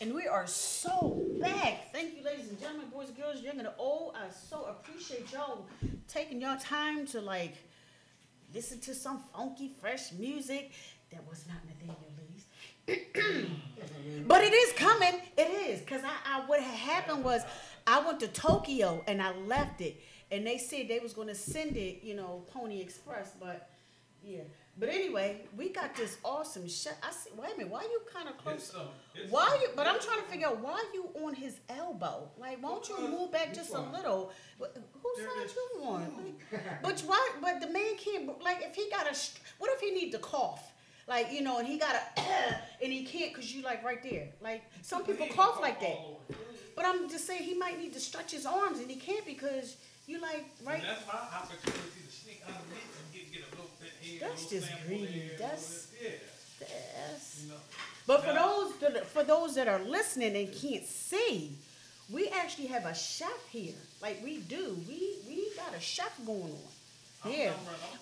And we are so back. Thank you, ladies and gentlemen, boys and girls, young and old. I so appreciate y'all taking your time to like listen to some funky, fresh music that was not Nathaniel Lee's. But it is coming. It is. Because what had happened was I went to Tokyo and I left it. And they said they was going to send it, Pony Express. But, yeah. But anyway, we got this awesome shot. I see. Wait a minute. Why you kind of close? Why you? But I'm trying to figure out why you on his elbow. Like, won't you move back just a little? Whose side you on? Like, but why? But the man can't. Like, if he got a, what if he need to cough? Like, and he got a, and he can't because you like right there. Like some people cough like that. But I'm just saying he might need to stretch his arms and he can't because you like right. And that's my opportunity to sneak underneath and get a little bit here. That's just greedy. That's. You know. But for those that are listening and can't see, we actually have a chef here. Like we do. We got a chef going on. Yeah.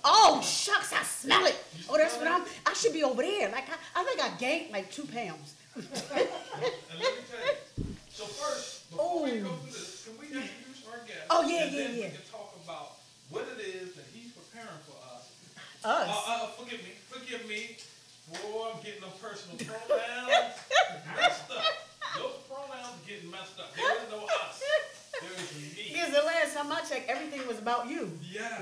Oh shucks, I smell it. Oh, that's what I should be over there. Like I think I gained like 2 pounds. And let me tell you. So first, before we go through this, can we introduce our guest? Oh yeah, and then yeah. We can talk about what it is that he's preparing for us. Forgive me. Boy, I'm getting them personal pronouns messed up. Those pronouns are getting messed up. There is no us. There is me. Because the last time I checked, everything was about you. Yes.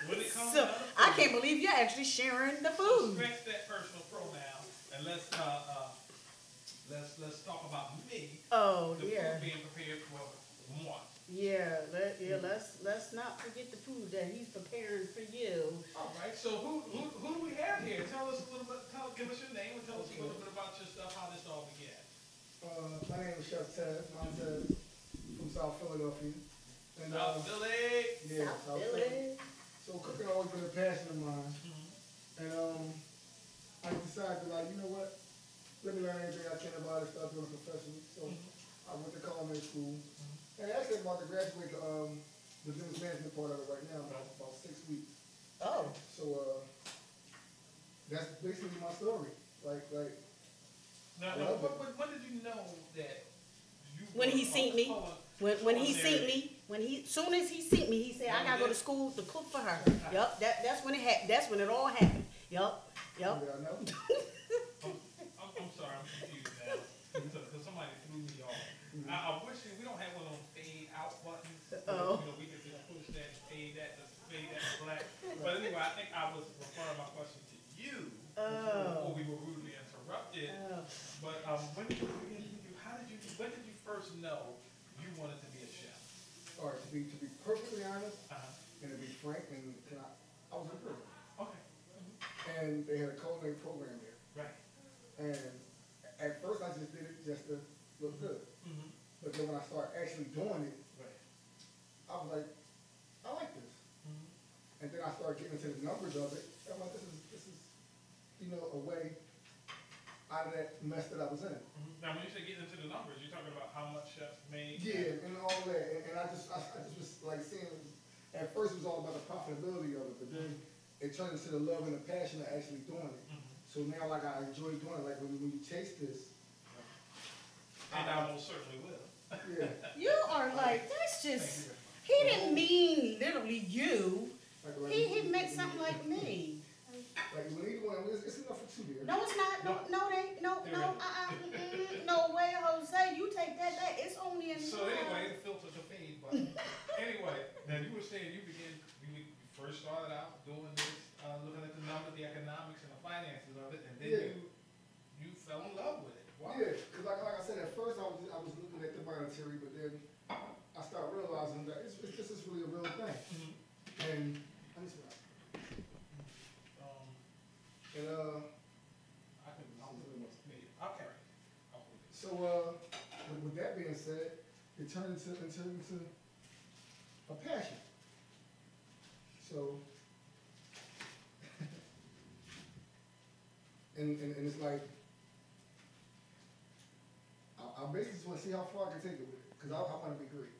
When it comes so down to food, I can't believe you're actually sharing the food. Scratch that personal pronoun and let's talk about me. Oh, the yeah. Food being prepared for moi. Yeah, let's not forget the food that he's preparing for you. All right. So who do we have here? Tell us a little bit. Give us your name and tell us a little bit about your stuff. How this all began. My name is Chef Ted. I'm Ted from South Philadelphia. And, South Philly. Yeah, South Philly. So cooking always been a passion of mine. And I decided like, you know what? Let me learn everything I can about it. Start doing it professionally. So I went to culinary school. And actually, I'm about to graduate the business management part of it right now, about 6 weeks. Oh. So that's basically my story. Like. Now, when did you know that you? When he seen me. When he seen me. Soon as he seen me, he said, "I gotta go to school to cook for her." Yup. That's when it happened. That's when it all happened. Yup. Yeah, I know. I'm sorry, I'm confused now. Because somebody threw me off. I wish we don't have one of those fade out buttons. Oh. We can just push that and fade that to black. But anyway, I think I was referring my question to you before we were rudely interrupted. But when did when did you first know you wanted to be a chef? All right, to be perfectly honest, and to be frank, and I was in prison. Okay. And they had a culinary program there. Right. And at first I just did it just to look good. But then when I started actually doing it, I was like, I like this. And then I started getting into the numbers of it. I'm like, this is, a way out of that mess that I was in. Now, when you say getting into the numbers, you're talking about how much chefs made. Yeah, and all that. And I just was like seeing. At first, it was all about the profitability of it, but then it turned into the love and the passion of actually doing it. So now, like, I enjoy doing it. Like when you taste this. And I most certainly will. Yeah. You are like, that's just, he didn't mean literally you. He meant something like me. Like when you want, it's enough for 2 years. No, it's not. No, no way, Jose. You take that back. It's only in. So anyway, the filter, the fade button. Anyway, now you were saying you first started out doing this, looking at the numbers, the economics, and the finances of it, and then you fell in love with it. Wow. Yeah, because like I said, at first I was looking at the monetary, but then I started realizing that this is really a real thing. And let me see. I'll carry it. So with that being said, it turned into a passion. So and it's like I basically just want to see how far I can take it with it, because I want to be great.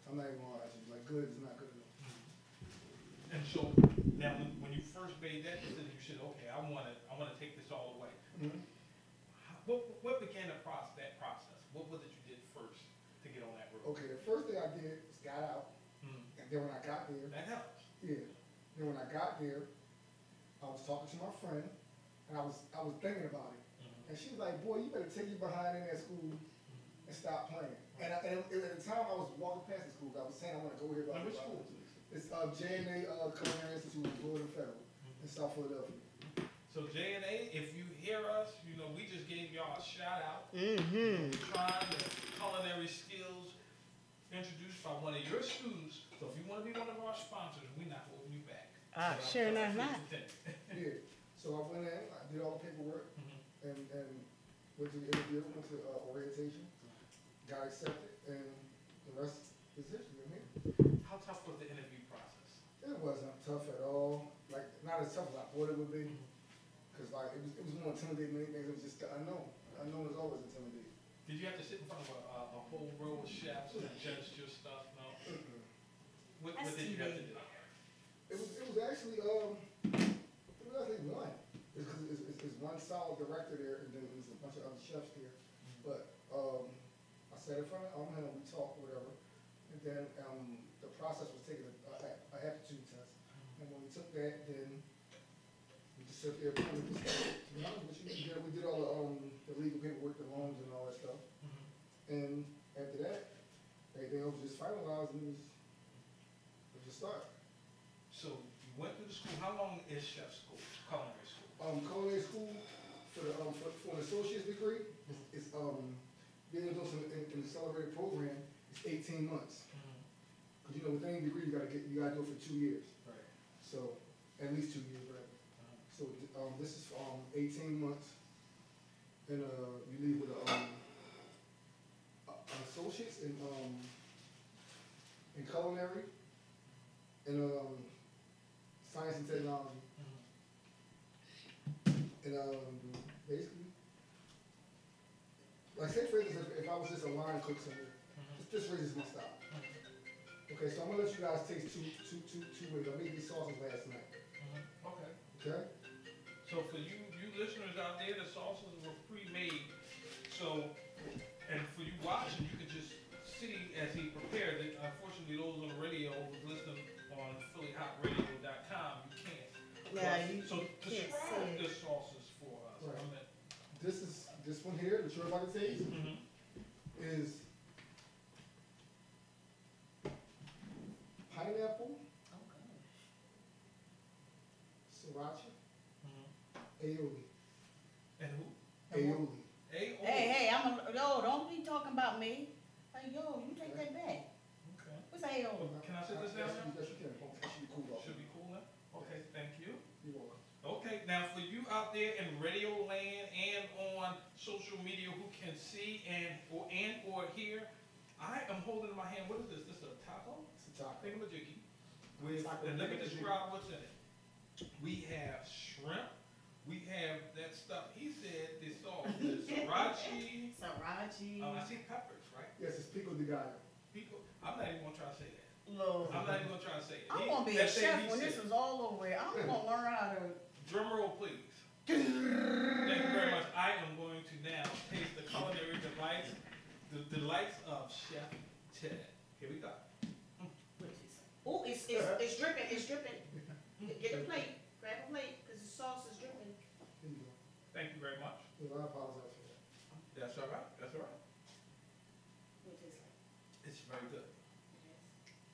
I'm not even gonna lie to you. Like good is not good enough. And so now, when you first made that decision, you said, "Okay, I want to take this all the way." What began that process What was it you did first to get on that road? Okay, the first thing I did was got out, and then when I got there, That helps. yeah. Then when I got there, I was talking to my friend, and I was thinking about it. And she was like, "Boy, you better take your behind in that school and stop playing." And at the time, I was walking past the school. I was saying I want to go here. Now, which school? It's J&A Culinary Institute in Florida Federal in South Philadelphia. So J&A, if you hear us, you know, we just gave y'all a shout out. Mm-hmm. Trying the culinary skills introduced by one of your students. So if you want to be one of our sponsors, we're not holding you back. Sure enough not. Yeah. So I went in, I did all the paperwork, and went to the interview, went to orientation, got accepted, and the rest is history. I'm here. How tough was the interview process? It wasn't tough at all. Like, not as tough as I thought it would be. Because, like, it was more intimidating than anything. It was just the unknown. The unknown is always intimidating. Did you have to sit in front of a whole row of chefs and judge your stuff? No. What did you have to do? It was actually one. It's one solid director there, and then there's a bunch of other chefs there. But I sat in front of him, we talked, whatever. And then the process was taking an aptitude test. And when we took that, then we just sat there, we did all the legal paperwork, the loans and all that stuff. And after that, everything else was just finalized, and it was just start. So you went through the school. How long is chef school, culinary school? Culinary school for an associate's degree is being able to in the accelerated program is 18 months. Because you know with any degree you gotta do it for 2 years. Right. So at least 2 years, right? So this is 18 months, and you leave with an associate's in culinary and science and technology. And basically, like say for instance, if I was just a line cook somewhere, this raises my style. Okay, so I'm gonna let you guys taste two ways. I made these sauces last night. Okay. Okay. So for you listeners out there, the sauces were pre-made. So, and for you watching, you can just see as he prepared it. Unfortunately, those on the radio was listening on PhillyHottRadio.com. You can't. Yeah, you so can't describe see the it. sauces for us. Right. This one here that you're about to taste is pineapple, sriracha, aioli. And who? Aioli. Hey, don't be talking about me. Hey, yo, you take that back. Okay. What's that aioli? Can I sit this down now? Yes, you can. That should be cool. Should be cool now? Okay, thank you. You're welcome. Okay, now for you out there in radio land and on social media who can see or hear, I am holding in my hand, what is this? This is a taco? It's a taco. Thingamajiggy. And let me describe what's in it. We have shrimp. We have that stuff. He said this sauce is sriracha. Sriracha. I see peppers, right? Yes, it's pico de gallo. People, I'm not even gonna try to say that. Lord. I'm not even gonna try to say it. I'm gonna be a chef when this is all over. I'm gonna learn how to. Drum roll, please. Thank you very much. I am going to now taste the culinary delights, the delights of Chef Ted. Here we go. Oh, it's dripping. It's dripping. Get a plate. Grab a plate because the sauce is dripping. Here you go. Thank you very much. I apologize for that. That's all right. That's all right. What it tastes like? It's very good.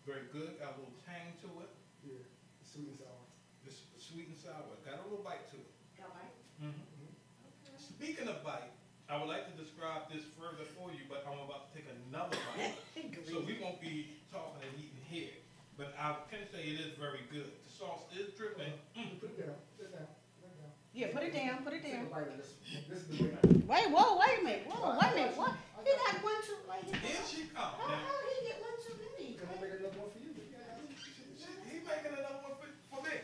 Very good. Got a little tang to it. Yeah, it's sweet and sour. It's sweet and sour. Got a little bite to it. Got right? Speaking of bite, I would like to describe this further for you, but I'm about to take another bite. So we won't be talking and eating here. But I can say it is very good. The sauce is dripping. Put it down. Put it down. Put it down. Yeah, put it down. Put it Take down. a bite of this. This is the way. Wait a minute. Whoa, wait a minute. What? He got one too. Like, Here she comes. how he get one too many? Can I make another one for you? He's making another one for me.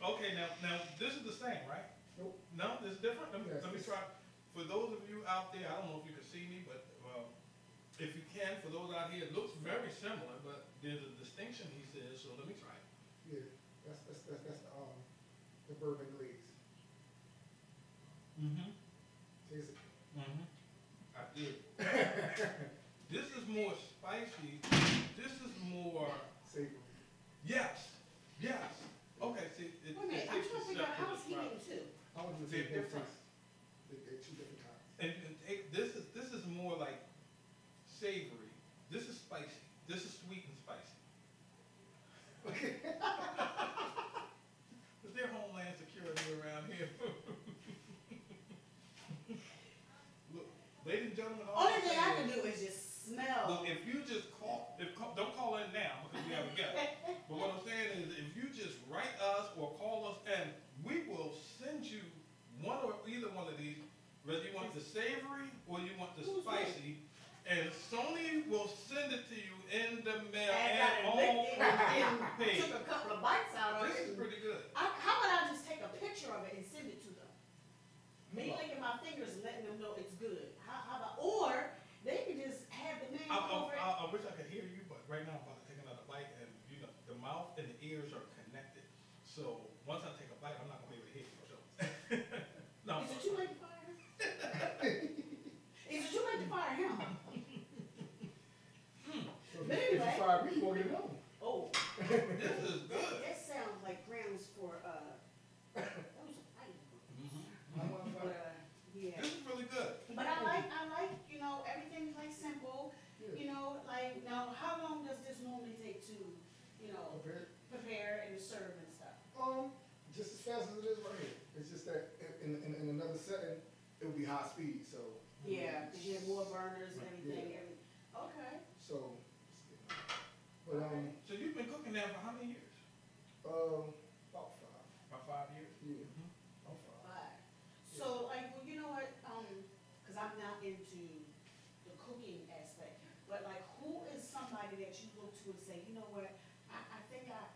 Okay, now this is the same, right? Nope. No, this is different. Let me Yes, try. For those of you out there, I don't know if you can see me, but if you can, for those out here, it looks very similar, but there's a distinction, he says. So let me try it. Yeah, that's the bourbon glaze. Taste it. I did. ladies and gentlemen, all Only I'm thing I saying can is, do is just smell. look, if you just don't call in now because we have a guest. But what I'm saying is, if you just write us or call us, and we will send you either one of these, whether you want the savory or you want the spicy, and Sony will send it to you in the mail and all paid. Took a couple of bites out of This it. is pretty good. How about I just take a picture of it and send it to them? Me licking my fingers and letting them know it's good. How about, or they can just have the man over it. I wish I could hear you, but right now I'm about to take another bite, and you know the mouth and the ears are connected. So once I take a bite, I'm not gonna be able to hear you. So. No. Is it too late to fire him? Is it too late to fire him? So But if you anyway. fire me, we'll get it on. Oh, This is good. that sounds like grounds for, that was a fight. I want to But, fire. yeah. This is really good. But I like, you know, everything's like simple, you know, like, now, how long does this normally take to, you know, Okay. prepare and serve and stuff? Just as fast as it is right here. It's just that in another setting, it would be high speed, so. Yeah, cause you have more burners and everything, okay. So, but, So you've been cooking now for how many years? about 5. About 5 years. Yeah. Mhm. About 5. Right. So, like, well, you know what, cause I'm not into the cooking aspect, but like, who is somebody that you look to and say, you know what, I think I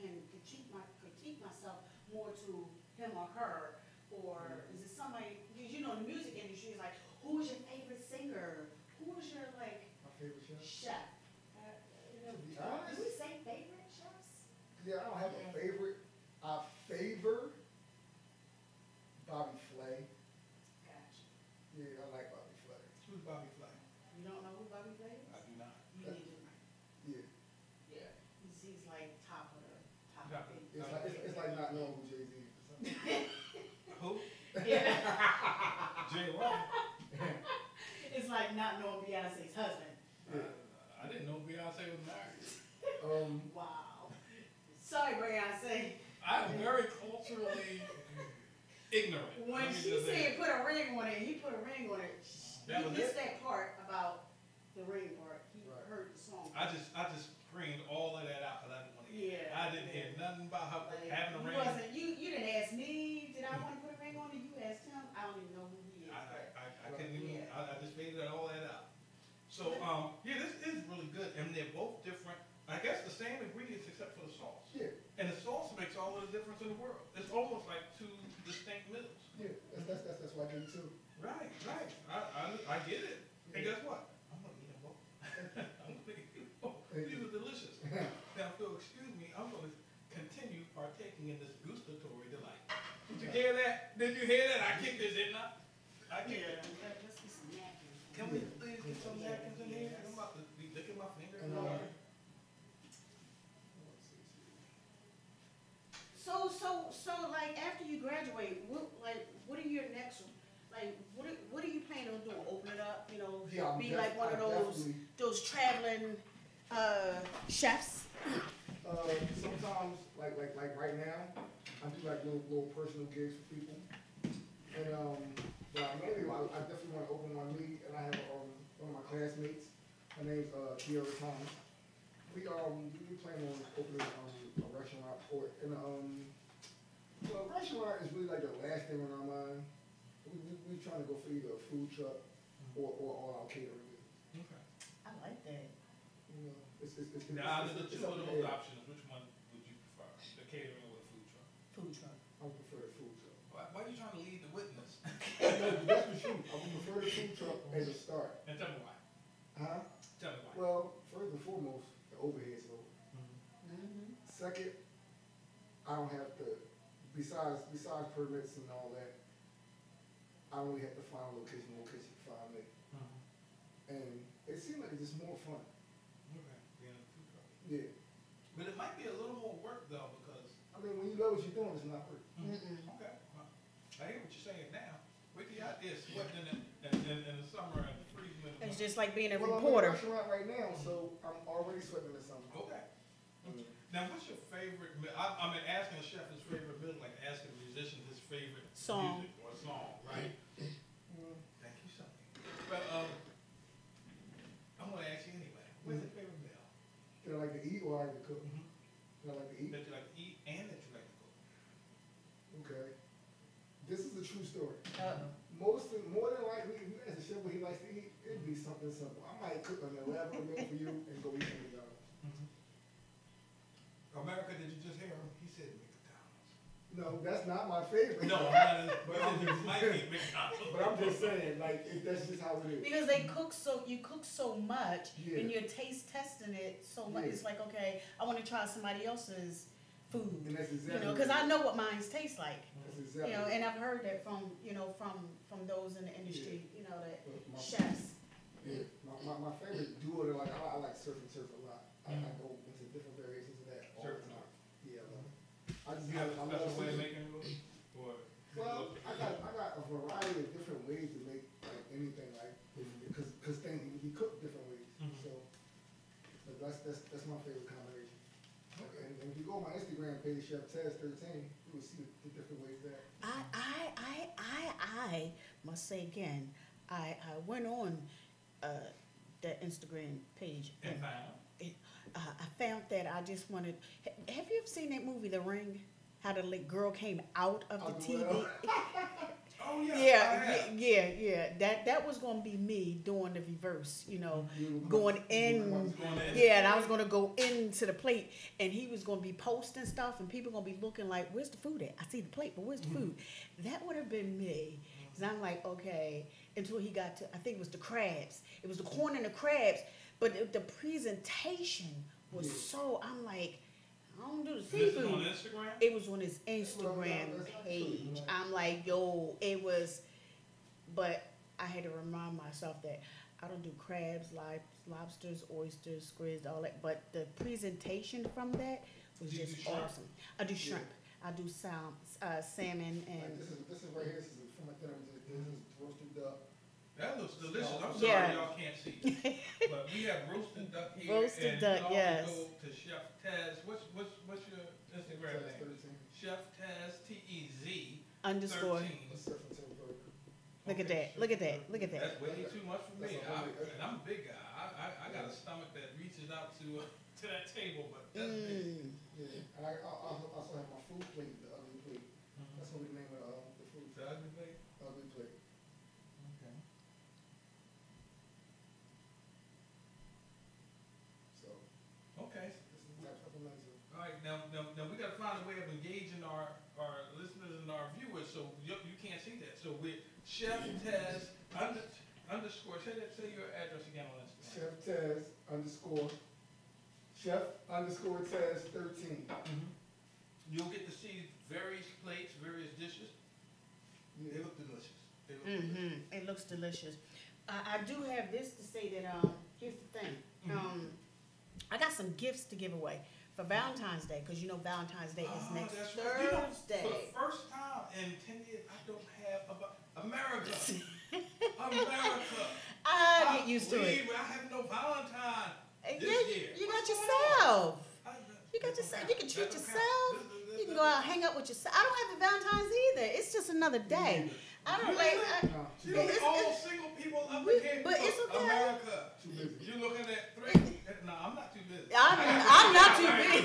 can critique myself more to him or her, or is it somebody, cause you know, the music industry is like, who is your favorite singer? Who is your, like, My favorite chef? chef? You know, To be honest? do we say favorite chefs? Yeah, I don't have a favorite. I favor Bobby Flay. Gotcha. Yeah, I like Bobby Flay. Who's Bobby Flay? You don't know who Bobby Flay is? I do not. You need to. Yeah. Yeah. He's like top of the Top. thing. It's like not knowing who Jay-Z is or something. Who? Yeah. Jay what? It's like not knowing Beyonce's husband. I didn't know Beyonce was married. Wow. Sorry, Beyonce. I'm very culturally ignorant. When Let me she just say said put a ring on it, he put a ring on it. That He was missed it? that part about the ring part. He Right. heard the song. I just screamed all of that out because I didn't want to hear it. Yeah. I didn't hear nothing about her Like, having a you ring. wasn't, you didn't ask me, did I want to put a ring on it? You asked him. I don't even know who he is. I couldn't even, Yeah. I just faded all that out. So, yeah, this is really good, and they're both different. I guess the same ingredients except for the sauce. Yeah, And the sauce makes all of the difference in the world. It's almost like two distinct meals. yeah. That's why I did it too. Right. I get it. And guess what? I'm gonna eat them both. I'm gonna eat them both. These are delicious. Now, Phil, excuse me, I'm gonna continue partaking in this gustatory delight. Did you hear that? Did you hear that? I kicked it, didn't I? I kicked it. Let's get some napkins. Can we please get some napkins in here? I'm about to be licking my finger. And, So, like, after you graduate, what are your next, like, what are you planning on doing? Open it up, you know, Yeah, I'm be like one of definitely- those traveling, chefs? Sometimes, like right now, I do like little personal gigs for people. And, but mainly, I definitely want to open one meet, and I have, one of my classmates, her name's, Kiara Thomas. We plan on opening, a restaurant, well, restaurant is really like the last thing on our mind. We trying to go for either a food truck or all our catering business. Okay. I like that. You know, it's Now, out of the it's two up of in those the air. options, which one would you prefer? The catering or the food truck? Food truck. I would prefer the food truck. Why are you trying to lead the witness? No, that's the truth. I would prefer the food truck as a start. And tell me why. Huh? Tell me why. Well, first and foremost, the overhead's low. Mm-hmm. Second, I don't have to, besides permits and all that, I only have to find a location find me. And it seems like it's just more fun. Okay. Being a food truck. Yeah. But it might be a little more work though, because. I mean, when you know what you're doing, it's not work. Okay. Well, I hear what you're saying now. Wait till y'all is sweating in the summer and freezing in the It's winter. just like being a Well, reporter. I'm in a restaurant right now, so I'm already sweating in the summer. Okay. Now, what's your favorite meal? I mean, asking a chef his favorite meal, like asking a musician his favorite Song. music or song, right? Mm. Thank you so story. Uh-oh. More than likely, if you ask the chef what he likes to eat, it'd be something simple. I might cook an elaborate meal for you and go eat something else. America, did you just hear him? He said McDonald's. No, that's not my favorite. No, but I'm just saying, like, that's just how it is. Because you cook so much, and you're taste testing it so much. It's like, okay, I want to try somebody else's food. And that's exactly because I know what mine tastes like. That's exactly And I've heard that from those in the industry, that my, chefs. Yeah, my favorite duo, like I like surf and turf a lot. I go into different variations of that all the time. Yeah, I just you have a special way of making it, or well, I got a variety of different ways to make like anything, like because things can be cooked different ways. So, but that's my favorite combination. Okay. And if you go on my Instagram page, Chef Taz 13, you will see the different ways that. I must say again, I went on that Instagram page and I found that I just wanted. Have you ever seen that movie, The Ring? How the girl came out of the TV. Oh yeah. Yeah. That was gonna be me doing the reverse, going in. Yeah, and I was gonna go into the plate, and he was gonna be posting stuff, and people gonna be looking like, "Where's the food at? I see the plate, but where's the food?" That would have been me. Cause I'm like, okay, until he got to, I think it was the crabs. It was the corn and the crabs, but the presentation was so. I'm like, I don't do the seafood. This is on Instagram? It was on his Instagram page. I'm like, yo, it was, but I had to remind myself that I don't do crabs, lobsters, oysters, squids, all that. But the presentation from that was just awesome. I do shrimp. I do salmon and. Like this is right here. This is from my dinner. This is roasted duck. That looks delicious. I'm sorry y'all can't see it. But we have roasted duck here. Roasted duck, yes. Go to Chef Taz. What's your Instagram name? Chef Taz TEZ _. 13. Look at that. Look at that. Look at that. That's way too much for me. And I'm a big guy. I got a stomach that reaches out to that table, but that's big. Yeah. And I also have my food plate, the ugly plate. That's what we name it, the food. The ugly plate? Ugly plate. Okay. So. Okay. This is my couple minutes of. All right. Now we got to find a way of engaging our listeners and our viewers, so you can't see that. So we're Chef Taz underscore. Say your address again on Instagram. Chef Taz Taz 13. You'll get to see various plates, various dishes. Yeah. They look delicious. Delicious. It looks delicious. I do have this to say that here's the thing. I got some gifts to give away for Valentine's Day, because Valentine's Day is next Thursday. For the first time in 10 years, I don't have America. America. I get used to it. I have no Valentine this year. You got yourself. You got yourself. You can treat yourself. You can go out and hang out with yourself. I don't have a Valentine's either. It's just another day. I don't like. You look at all single people up in here. But it's okay. America. Too busy. You're looking at 3. No, I'm not too busy. I'm not too busy.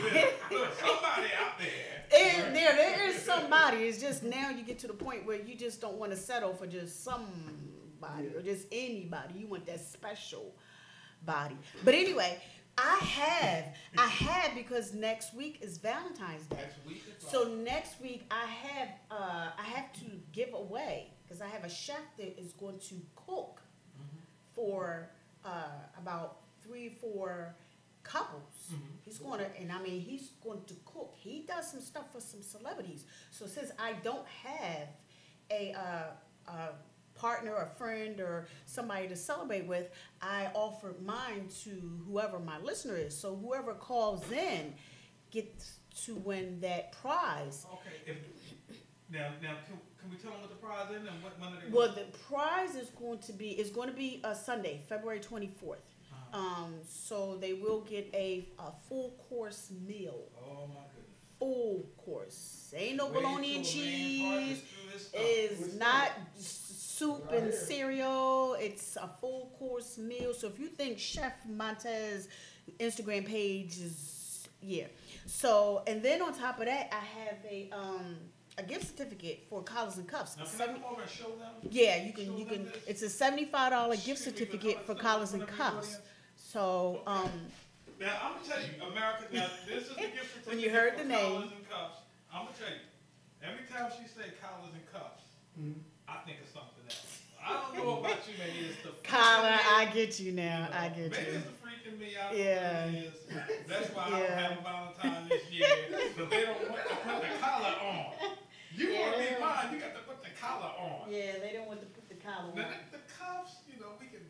Look, somebody out there. There is somebody. It's just now you get to the point where you just don't want to settle for just somebody or just anybody. You want that special body. But anyway, I have because next week is Valentine's Day. Next week is So next week I have to give away, because I have a chef that is going to cook for about 3-4 couples. He's going to cook. He does some stuff for some celebrities. So since I don't have a partner, a friend, or somebody to celebrate with, I offered mine to whoever my listener is. So whoever calls in gets to win that prize. Okay. Now, can we tell them what the prize is and when are they? Well, the prize is going to be Sunday, February 24th. So they will get a full course meal. Oh my goodness. Full course. Ain't no bologna and cheese. It's not soup and cereal. It's a full course meal. So if you think Chef Montez Instagram page is, So, and then on top of that, I have a gift certificate for collars and cuffs. Now, can I come over and show them? Yeah, you Show can. You them can. this? It's a $75 gift Excuse me, but certificate for come collars in and front of the cuffs. audience. So, Now, I'm gonna tell you, America, now, this is the gift certificate When you heard for the name. collars and cuffs. I'm gonna tell you, every time she say collars and cuffs, I think of something else. I don't know about you, maybe it's the collar, freaking I get you now. I get maybe you. it's the freaking me, I don't Yeah. know what it is. That's why I don't Yeah. have a Valentine this year, but they don't want to put the collar on. You Yeah, wanna they be don't- mine, you got to put the collar on. Yeah, they don't want to put the collar Now, on. the cuffs, you know, we can,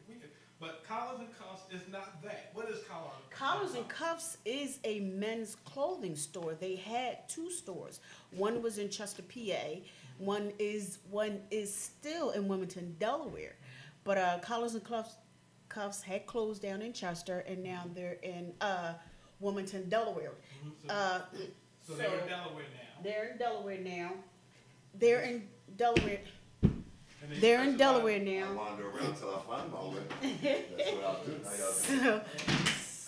but collars and cuffs is not that. What is collar? Collars and Cuffs is a men's clothing store. They had two stores. One was in Chester, PA. One is still in Wilmington, Delaware. But Collars and Cuffs had closed down in Chester, and now they're in Wilmington, Delaware. So they're in Delaware now. They're in Delaware now. They're in Delaware. And they They're in specialize- Delaware I now. wander around till I find my way. That's what I'll do. How y'all doing? So,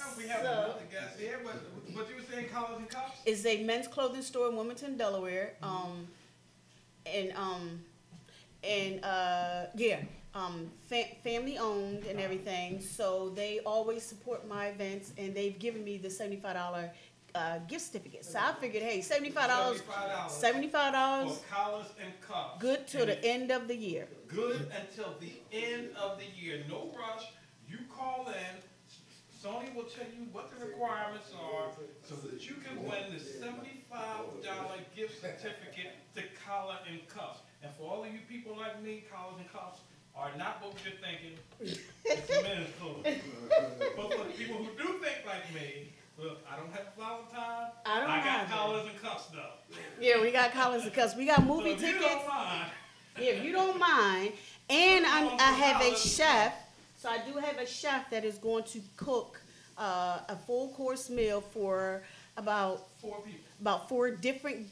Oh, we have So- another guest here, but you were saying collars and cuffs? it's a men's clothing store in Wilmington, Delaware. Family owned and everything. So they always support my events, and they've given me the $75 gift certificate. So I figured, hey, $75, $75, For collars and cuffs. good till the end of the year. Good until the end of the year. No rush. You call in. Sony will tell you what the requirements are so that you can win the $75 gift certificate to collar and cuffs. And for all of you people like me, collars and cuffs are not what you're thinking. It's men's clothing. But for the people who do think like me, look, I don't have a Valentine. I don't got either. collars and cuffs though. Yeah, we got collars and cuffs. We got So movie if you tickets. don't mind, Yeah, if you don't mind. And I have a Collars and chef. So I do have a chef that is going to cook a full course meal for about 4 people. four different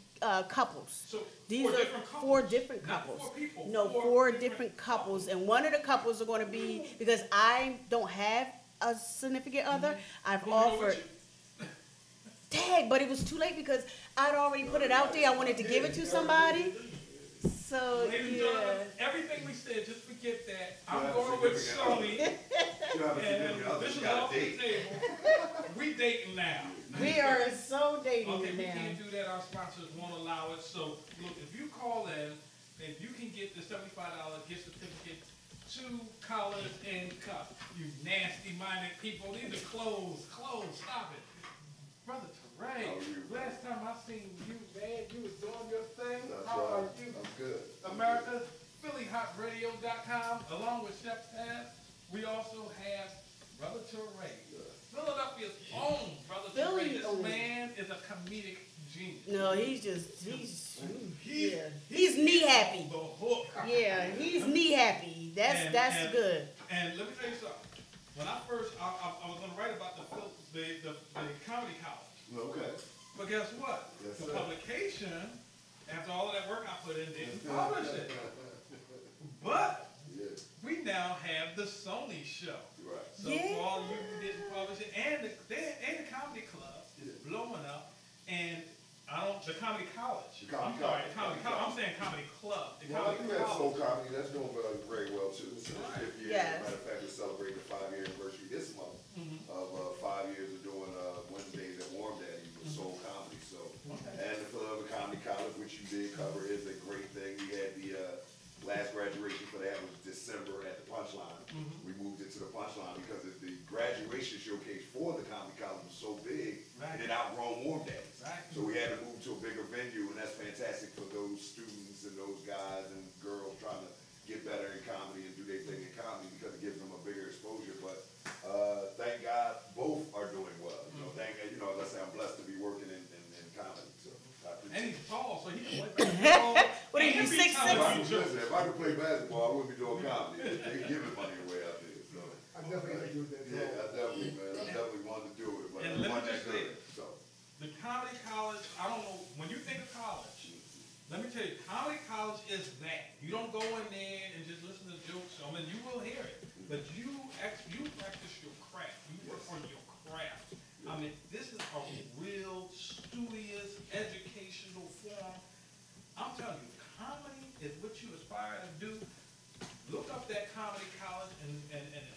couples. So These four are different couples. four different Not couples. 4 people. No, four different couples. And one of the couples are going to be, because I don't have a significant other, I've Who go with offered. you? Dang, but it was too late because I'd already put it out there. I wanted to give it to somebody. So, Ladies and yeah. gentlemen, everything we said, just forget that. I'm have a going with significant Sony, You have a and significant other, this you is got off a the date. table. We dating now. We are so dating Okay, we now. can't do that. Our sponsors won't allow it. So, look, if you call in, then you can get the $75 gift certificate to collars and cuffs. You nasty-minded people. These are clothes. Stop it. Brother Teray, How are you, brother? last time I seen you, man, you was doing your thing. That's How are right. you? I'm good. America, PhillyHotRadio.com, along with Chef Taz. We also have Brother Teray, Philadelphia's own Brother Philly Teray. This own. man is a comedic genius. No, he's He's, yeah. He's knee happy. The hook. Yeah, he's knee happy. That's And- good. And let me tell you something. When I first, I was going to write about the comedy college. Okay. But guess what? Yes, The sir. publication, after all of that work I put in, didn't publish it. But Yeah, we now have the Sony show. you're right. So Yeah. for all you who didn't publish it, and the comedy club is blowing up, and the comedy college. The comedy I'm sorry, college. the comedy college. I'm saying comedy club. The Well, I comedy think that's soul college. comedy, that's doing very well too. It's Right. 50 years. Yes. Matter of fact, we're celebrating the 5-year anniversary this month of 5 years of doing Wednesdays at Warm Daddy with soul comedy. So, and the Philadelphia Comedy College, which you did cover, is a great thing. We had the last graduation for that was December at the Punchline. We moved it to the Punchline because the graduation showcase for the Comedy College was so big, Right. it outgrown Warm Daddies. Right. So we had to move to a bigger venue, and that's fantastic for those students and those guys and girls trying to get better in comedy and do their thing in comedy because it gives them a bigger exposure. But thank God both are doing well. Let's say I'm blessed to be working in comedy. So I And appreciate he's tall, so he can play basketball. What are you, and be 6'6"? telling you it. jokes. If I could play basketball, I wouldn't be doing comedy. They giving money away out there. So I definitely have to do that. yeah, I definitely wanted to do it, but And it let me wasn't that just say- good. So The comedy college, I don't know, when you think of college, let me tell you, comedy college is that. You don't go in there and just listen to jokes. I mean, you will hear it, but you practice your craft. You work on your craft. I mean, this is a real studious, educational form. I'm telling comedy college and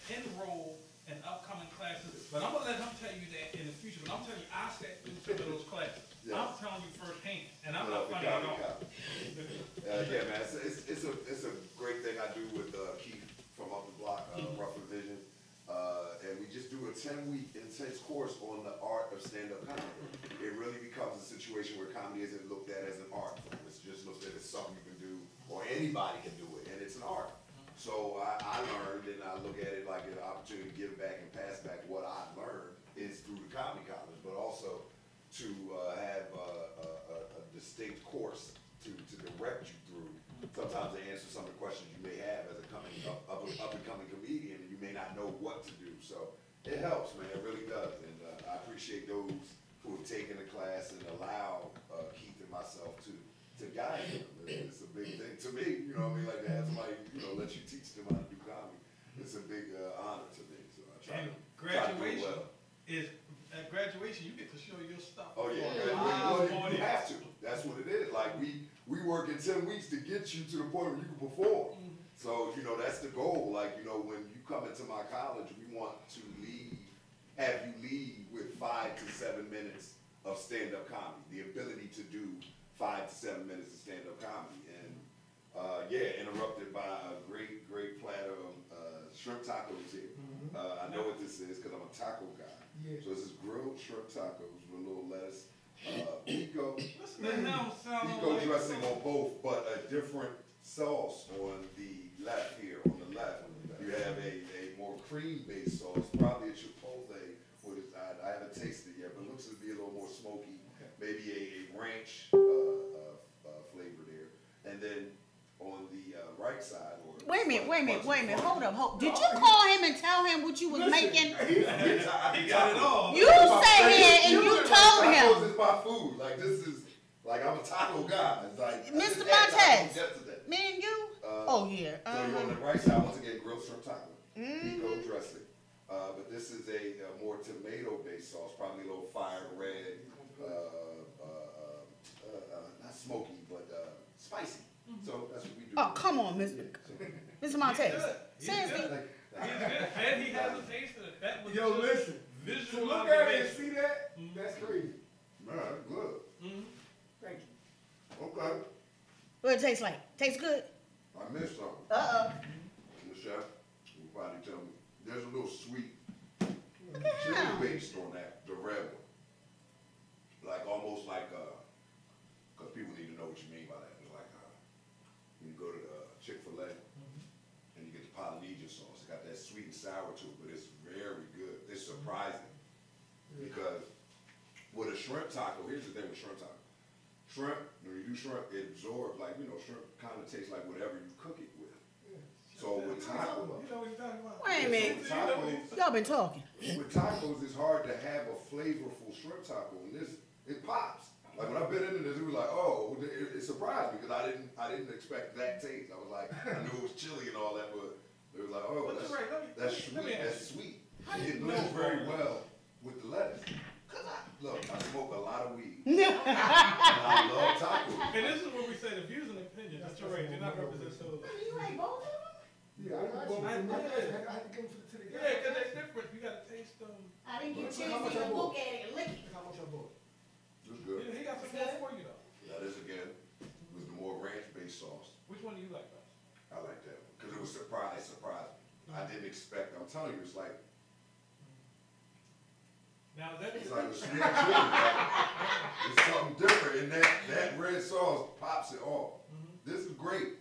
enroll in upcoming classes, but I'm gonna let him tell you that in the future. But I'm telling you, I sat through some of those classes. Yeah. I'm telling you firsthand, and I'm not funny at all. Yeah, man, it's a great thing I do with Keith from up the block, Rougher Vision. And we just do a 10-week intense course on the art of stand-up comedy. It really becomes a situation where comedy isn't looked at as an art form. It's just looked at as something you can do, or anybody can do it, and it's an art. So I learned, and I look at it like an opportunity to give back and pass back what I learned is through the comedy college, but also to have a distinct course to direct you through. Sometimes to answer some of the questions you may have as a up-and-coming comedian, and you may not know what to do. So it helps, man. It really does. And I appreciate those who have taken the class and allow Keith and myself to guide them. It's a big thing to me. You know what I mean? Like to have somebody, let you teach them how to do comedy. It's a big honor to me. So I try to graduation do well. is at graduation you get to show your stuff. Oh yeah, well, you have to. That's what it is. Like we work in 10 weeks to get you to the point where you can perform. So that's the goal. Like when you come into my college, we want to have you leave with 5 to 7 minutes of stand-up comedy. The ability to do 5 to 7 minutes of stand-up comedy, and interrupted by a great platter of shrimp tacos here. I know what this is because I'm a taco guy. Yeah. So this is grilled shrimp tacos with a little lettuce, pico dressing on both, but a different sauce on the left here. On the left, you have a more cream-based sauce, probably a chipotle. I haven't tasted it yet, but it looks to be a little more smoky. Maybe a ranch flavor there, and then on the right side. Wait a minute. Hold up. Did you call him and tell him what you was making? He got it all. You sat here and you told him. This is my food. Like this is like I'm a taco guy. It's like Mr. Montez, me and you. Oh yeah. So you're on the right side. Once again, grilled shrimp taco, pico dressing. But this is a more tomato-based sauce, probably a little fire red, not smoky, but spicy. So that's what we do. Oh come on, Mr. Montez. Seriously. And he hasn't tasted it. That was Yo, listen. Visual To look at it and see that, that's crazy. Man, that's good. Thank you. Okay. What it tastes like? Tastes good? I missed something. The chef will probably tell me. There's a little sweet chili based on that, the red one. Like almost like, because people need to know what you mean by that. It's like when you go to the Chick-fil-A and you get the Polynesian sauce, it got that sweet and sour to it, but it's very good. It's surprising because with a shrimp taco, here's the thing with shrimp taco. Shrimp, when you do shrimp, it absorbs, like, shrimp kind of tastes like whatever you cook it with. So with tacos, Wait a minute. Y'all been talking. with tacos, it's hard to have a flavorful shrimp taco, and it pops. Like when I bit into this, it was like, oh, it surprised me because I didn't expect that taste. I was like, I knew it was chili and all that, but it was like, oh, that's sweet. That's sweet. It blends very well with the lettuce. Look, I smoke a lot of weed, and I love tacos. And this is where we say the views and opinions. That's right. Do not represent those. You like both of them? Yeah, I had to give them to the guy. Yeah, because they're different. You got to taste them. I didn't get a chance to even look at it and lick it. How much I bought? It's good. He got some more for you though. That is again was the more ranch-based sauce. Which one do you like best? I like that one because it was surprised me. I didn't expect. I'm telling you, it's like Now that it's like a sweet chili. It's something different, and that red sauce pops it off. This is great,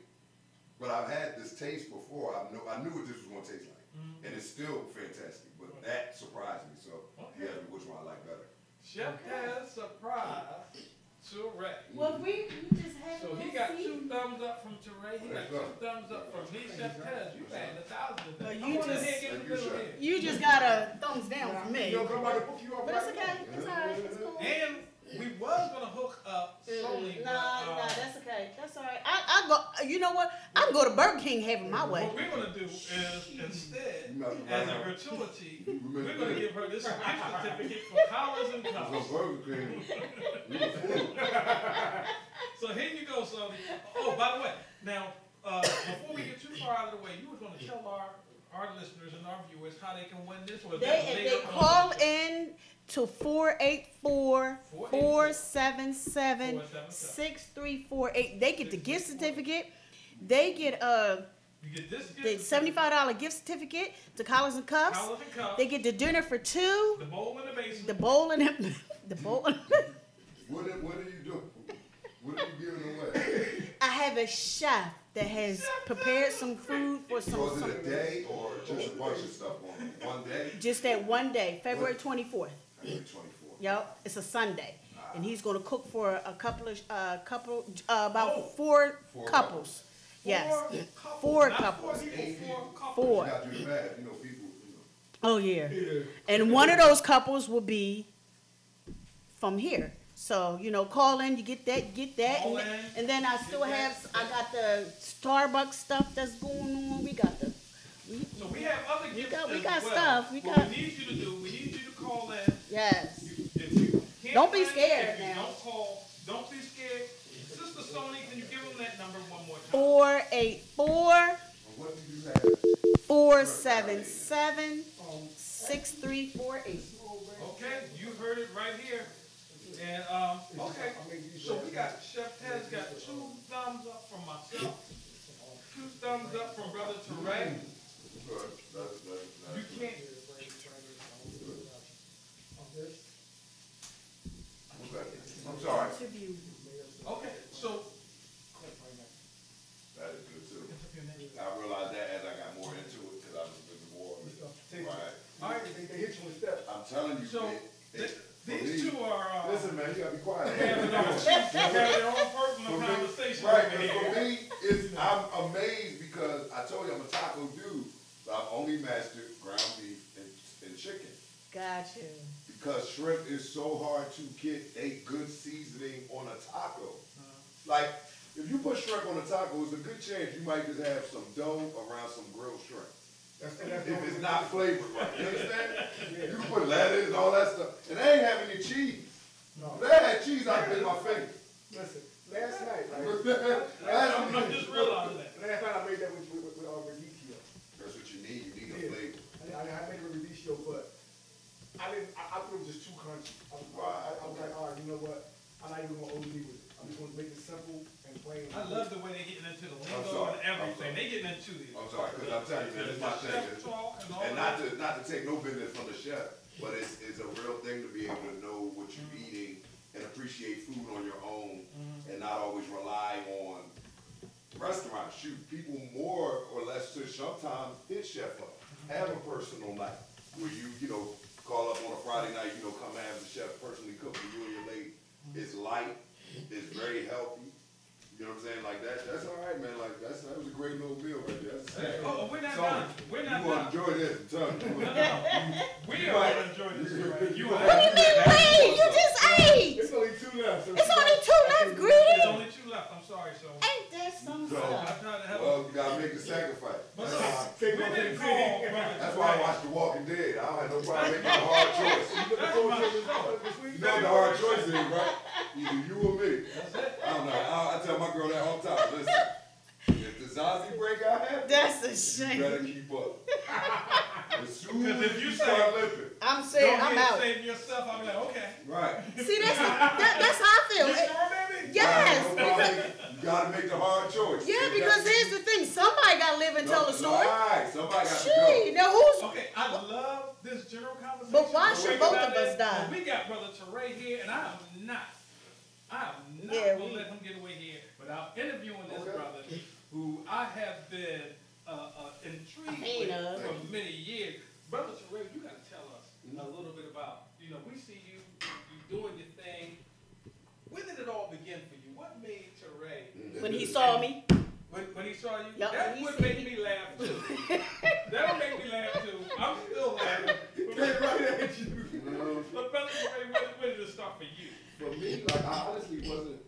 but I've had this taste before. I knew what this was going to taste like, and it's still fantastic. But that surprised me. So you asked me which one I like better. Chef has surprised Teray. Well, we just had So he got 2 thumbs up from Teray. He got 2 thumbs up from me, Chef Taz. You paying 1,000 today. You just got a thumbs down from me. Yo, come back and hook you up. But it's okay. It's alright. It's cool. And we was gonna hook up solely. Nah, that's okay. That's alright. I go. You know what? I can go to Burger King having my way. What we're gonna do is instead, as a gratuity, we're gonna give her this gift certificate for collars and cuffs. So here you go, son. Oh, by the way, now before we get too far out of the way, you were going to tell our listeners and our viewers how they can win this. Or They call in to 484-477-6348. They get the gift certificate. They get you get this the $75 gift certificate to Collars and Cuffs. They get the dinner for two. The bowl in the basement. The bowl and the bowl. What are you doing? What are you giving away? I have a chef that has prepared some food for some. Was it a day or just a bunch of stuff on one day? Just that one day, February 24th. February 24th. Yep, it's a Sunday, and he's going to cook for about four couples. Yes, four couples. Four. You gotta do the math, you know, people, you know. Oh yeah, and one of those couples will be from here. So, you know, call in, you get that, and then I still have, I got the Starbucks stuff that's going on. We got the. So we have other gifts we got as well. stuff. What we need you to do, we need you to call in. Yes. If you can't Don't be find scared it, if you now. Don't call. Don't be scared. Sister Sony, can you give them that number one more time? 484-477-6348. Okay, you heard it right here. And okay, so we got Chef Ted's got 2 thumbs up from myself, 2 thumbs up from Brother Teray. You can't. I'm sorry. Okay, so That is good too. I realized that as I got more into it, because I was looking more. Right. all right. They hit you in step. I'm telling you, So it, these two are Listen, man, you gotta be quiet. having their own personal conversation right, over but here. for me, I'm amazed because I told you I'm a taco dude, but I've only mastered ground beef and chicken. Gotcha. Because shrimp is so hard to get a good seasoning on a taco. Like, if you put shrimp on a taco, it's a good chance you might just have some dough around some grilled shrimp. If it's not flavored right, you understand? You can put lettuce and all that stuff, and they ain't have any cheese. No. If they had cheese, I'd bit my finger. Listen, last night, right? I'm just realizing that. Last night I made that with radicchio. That's what you need a Yeah. flavor. I made it with radicchio, but I thought it was just too crunchy. I was like, all right, you know what? I'm not even gonna OD with it. I'm just gonna make it simple and plain. I love the way they're getting into the lingo sorry. and everything. They getting into the. I'm sorry, because I'm telling you, man, it's my thing. Chef talk and all And that. not to take no business from the chef, but it's a real thing to be able to know what you're eating and appreciate food on your own and not always rely on restaurants. Shoot, people more or less to sometimes hit chef up. Have a personal night where you know, call up on a Friday night, you know, come have the chef personally cook for you and your lady. It's light, it's very healthy. You know what I'm saying? Like that's all right, man. Like that was a great little meal right there. That's Oh, we're not done. We're not you done. gonna enjoy this, I'm telling you. No. We are going to enjoy this. Right? You What do you mean, wait? You just ate. It's only 2 left. So It's only 2 left, There's Greedy. only 2 left. I'm sorry, so. Ain't there some So, stuff? I'm trying to help. well, you gotta make the sacrifice. But That's why- look, we didn't call Brother That's why I Teray. watched The Walking Dead. I don't have no problem making a hard choice. That's my show. You know what the hard choice is, right? Either you or me. That's it. I don't know. I tell my girl that all the time. Listen, if the zombie break out happen, That's a you better shame. keep up. As soon Because as if you you start say- limping. I'm Go saying ahead I'm and out. save yourself. I'm like, okay. Right. See, that's how I feel. You sure, baby? Yes. No problem. You gotta make the hard choice. Yeah, because here's the thing. Somebody got to live and tell the story. Right. Somebody got to Gee, go. now who's? Okay, I love this general conversation. But why should Break both it of down us there. die? We got Brother Teray here, and I'm not Yeah, gonna we- let him get away here without interviewing this Okay. brother, who I have been intrigued fan with of. for many years. Brother Teray, you gotta tell us a little bit about, you know, we see you doing your thing. When did it all begin for you? What made Teray, When he saw me. when he saw you, Yep, that when he would seen make me. me laugh too. That'll make me laugh too. I'm still laughing. right at you. But Brother Teray, when did it start for you? For me, like I honestly wasn't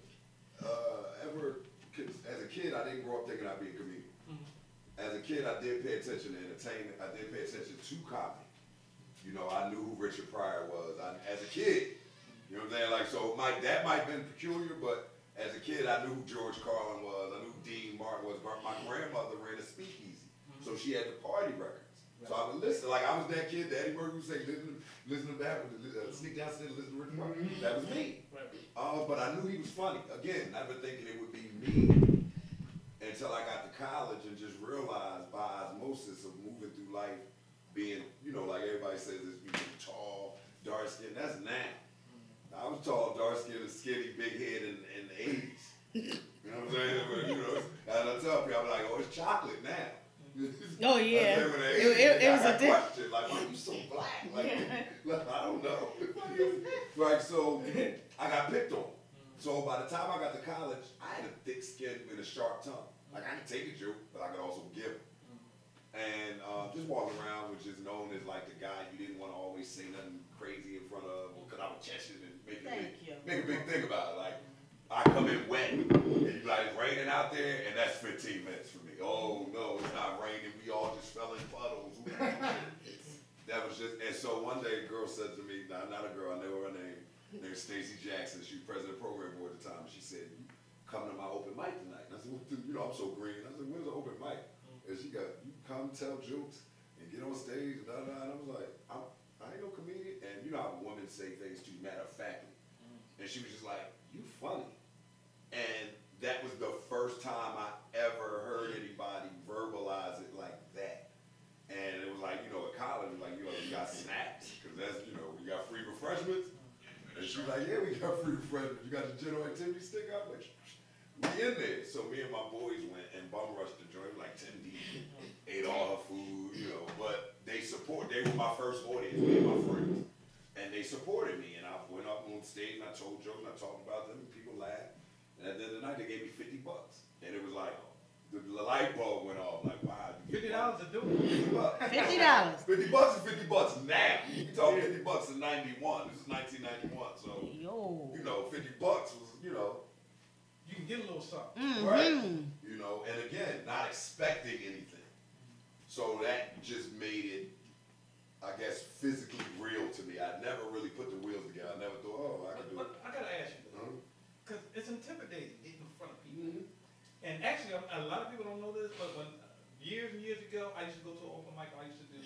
ever, as a kid, I didn't grow up thinking I'd be a comedian. As a kid, I did pay attention to entertainment. I did pay attention to comedy. You know, I knew who Richard Pryor was. As a kid, you know what I'm saying? Like, so that might have been peculiar, but as a kid, I knew who George Carlin was. I knew who Dean Martin was, my grandmother ran a speakeasy. So she had the party records. So I would listen, like I was that kid that Eddie Murphy would say, listen to that, sneak downstairs and listen to Rick Martin. That was me. But I knew he was funny. Again, never thinking it would be me until I got to college and just realized by osmosis of moving through life, being, like everybody says, you tall, dark skin. That's now. I was tall, dark skin, and skinny, big head in the 80s. You know what I'm saying? And I tell people, I'm like, oh, it's chocolate now. Oh yeah, it was a question. Like, why are you so black? Like, I don't know. Like, so I got picked on. So by the time I got to college, I had a thick skin and a sharp tongue. Like I could take a joke, but I could also give it. And just walking around, which is known as like the guy you didn't want to always say nothing crazy in front of, because I would catch it and make a big thing about it. Like I come in wet, and you like, it's raining out there, and that's 15 minutes for me. Oh no, it's not raining. We all just fell in puddles. That was just, and so one day a girl said to me, not a girl, I know her name, named Stacy Jackson. She was president of the program board at the time. She said, "You come to my open mic tonight." And I said, I'm so green. I said, "When's the open mic?" And she got, "You come tell jokes and get on stage and da da." And I was like, I ain't no comedian. And you know how women say things to you matter of factly. And she was just like, "You funny." And that was the first time I ever heard anybody verbalize it like that. And it was like, at college, like, you got snacks, because that's, we got free refreshments. And she was like, "Yeah, we got free refreshments. You got the general activity stick up?" Like, we in there. So me and my boys went and bum rushed the joint, like 10 deep, ate all her food, but they were my first audience, me and my friends. And they supported me, and I went up on stage and I told jokes and I talked about them and people laughed. And at the end of the night, they gave me $50. And it was like, the light bulb went off. Like, wow. $50 to do $50. it. $50 is $50 now. You can talk $50 in 91. This is 1991. So, $50 was, You can get a little something. Mm-hmm. Right. And again, not expecting anything. So that just made it, I guess, physically real to me. I never really put the wheels together. I never thought, I could do it. I gotta ask you, because it's intimidating getting in front of people. And actually, a lot of people don't know this, but when years and years ago, I used to go to an open mic. I used to do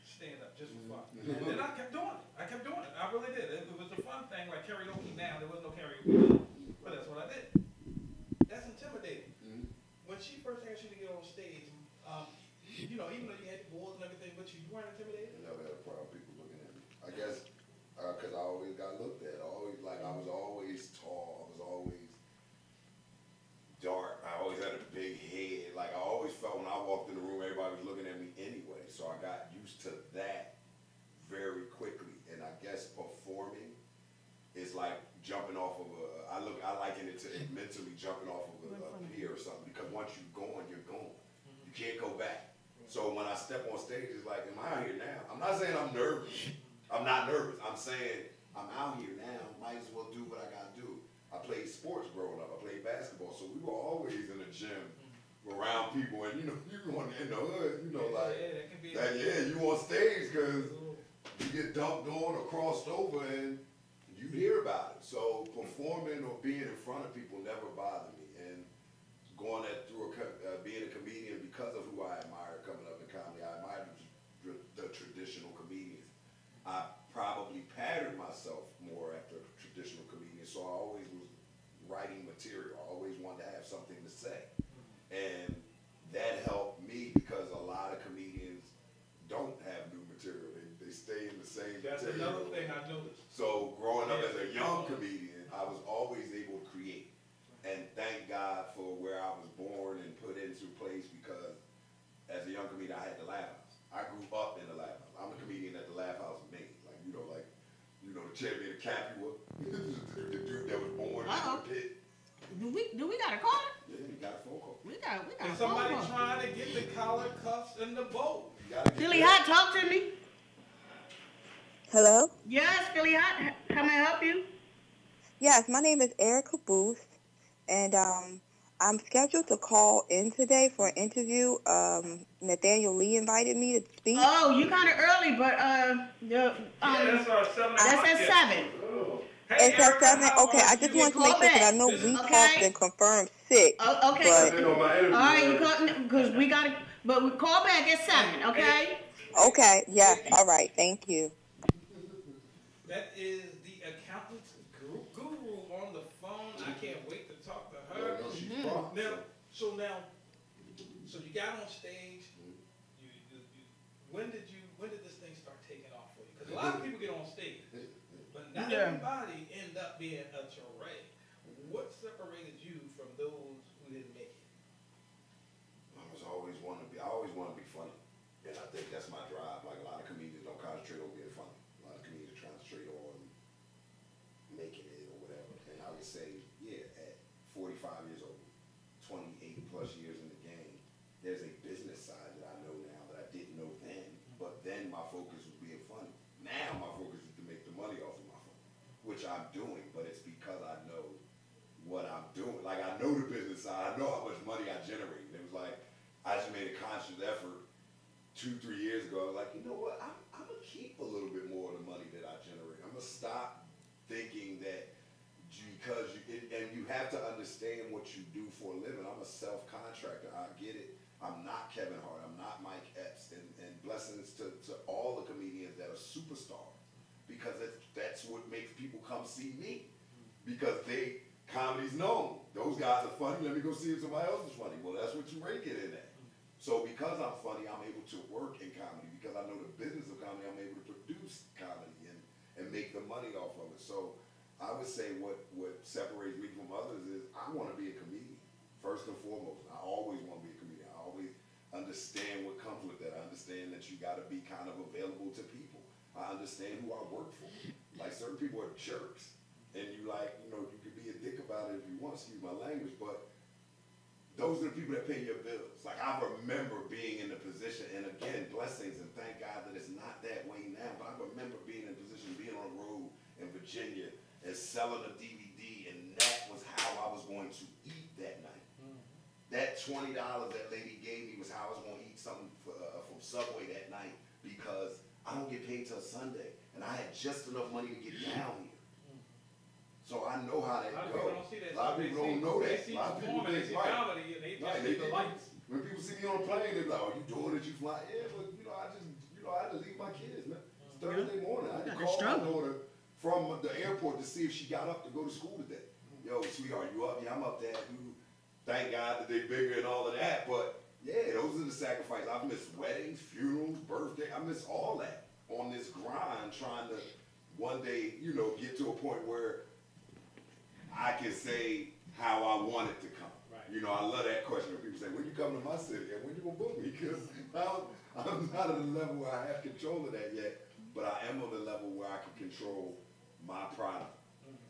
stand-up just for fun. And then I kept doing it. I really did. It was a fun thing, like karaoke now. There was no karaoke then, but that's what I did. That's intimidating. When she first asked you to get on stage, even though you had boards and everything, but you weren't intimidated? I never had a problem with people looking at me. I guess because I always got looked at. I was always tall. I was always dark. I always had a big head. Like I always felt when I walked in the room, everybody was looking at me anyway. So I got used to that very quickly. And I guess performing is like jumping off of I liken it to mentally jumping off of a pier or something. Because once you're going, you're going. You can't go back. So when I step on stage, it's like, am I out here now? I'm not saying I'm nervous. I'm not nervous. I'm saying I'm out here now. Might as well do what I gotta do. I played sports growing up. I played basketball, so we were always in the gym around people, and you going in the hood, you on stage because you get dumped on or crossed over, and you hear about it. So performing or being in front of people never bothered me, and going through being a comedian because of who I admire coming up in comedy, I admire the traditional comedians. I probably patterned myself more after traditional comedians, so I always was writing material. I always wanted to have something to say. And that helped me because a lot of comedians don't have new material. They stay in the same That's material. another thing I noticed. So growing up as a young comedian, I was always able to create. And thank God for where I was born and put into place, because as a young comedian, I had the Laugh House. I grew up in the Laugh House. I'm a comedian that the Laugh House made. The champion of Capua, the dude that was born in the pit. Do we got a caller? Yeah, we got a phone call. We got a phone somebody call. trying to get the collar, cuffs, and the boat. Philly Hott, talk to me. Hello? Yes, Philly Hott. How may I help you? Yes, my name is Erica Booth, and I'm scheduled to call in today for an interview. Nathaniel Lee invited me to speak. Oh, you kind of early, but that's our 7 that's at 7. It's at 7? Okay, I just want to make sure that I know we talked and confirmed 6 sick. Okay. But On my interview. All right, you call because we gotta, but we call back at 7. Okay. okay, yes, all right, thank you. That is the accountant guru on the phone. I can't wait to talk to her. No, she's prompt. So you got on stage. When did this thing start taking off for you? Because a lot of people get on stage, but not everybody end up being a Teray. What separated you from those who didn't make it? I always want to be funny, and I think that's my drive. Like a lot of comedians don't concentrate on being funny. A lot of comedians concentrate on making it or whatever. And I would say, yeah, at 45 years old, 28 plus years in the game, there's a business side that I know now that I didn't know then. But then my focus was being funny. Now my focus is to make the money off of my phone, which I'm doing, but it's because I know what I'm doing. Like I know the business side. I know how much money I generate. And it was like, I just made a conscious effort 2-3 years ago. I was like, you know what? I'm going to keep a little bit more of the money that I generate. I'm going to stop thinking that because you have to understand what you do for a living. I'm a self-contractor. I get it. I'm not Kevin Hart. I'm not Mike Epps. And blessings to all the comedians that are superstars, because that's what makes people come see me, because comedy's known. Those guys are funny. Let me go see if somebody else is funny. Well, that's what you rate it in at. So because I'm funny, I'm able to work in comedy. Because I know the business of comedy, I'm able to produce comedy and make the money off of it. So I would say what separates me from others is I want to be a comedian, first and foremost. I always want to be a comedian. I always understand what comes with that. I understand that you got to be kind of available to people. I understand who I work for. Like certain people are jerks. And you could be a dick about it if you want, excuse my language, but those are the people that pay your bills. Like I remember being in the position, and again, blessings, and thank God that it's not that way now, but I remember being in a position, being on the road in Virginia and selling a DVD, and that was how I was going to eat that night. That $20 that lady gave me was how I was going to eat something from Subway that night, because I don't get paid till Sunday, and I had just enough money to get down here. So I know how that goes. A lot of people don't know that. A lot of people think, right. When people see me on a plane, they're like, "Oh, you doing it? You fly?" Yeah, but I had to leave my kids, man. It's Thursday morning. I had to call my daughter from the airport to see if she got up to go to school today. Yo, sweetheart, you up? Yeah, I'm up, Dad. Thank God that they're bigger and all of that. But yeah, those are the sacrifices. I've missed weddings, funerals, birthdays. I miss all that on this grind, trying to one day, get to a point where I can say how I want it to come. Right. I love that question when people say, when you come to my city and when you gonna book me? Because I'm not at a level where I have control of that yet, but I am on the level where I can control my product.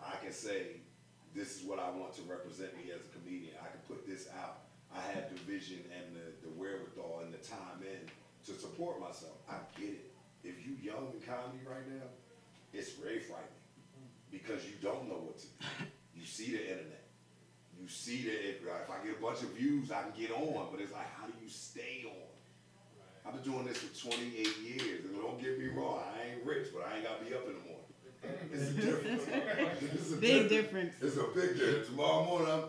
I can say, this is what I want to represent me as a comedian. I can put this out. I have the vision and the wherewithal and the time in to support myself. I get it. If you young in comedy right now, it's very frightening because you don't know what to do. You see the internet. You see that if I get a bunch of views, I can get on. But it's like, how do you stay on? Right. I've been doing this for 28 years. And don't get me wrong, I ain't rich, but I ain't got to be up in the morning. It's a difference. Big difference. It's a big difference. Tomorrow morning, I'm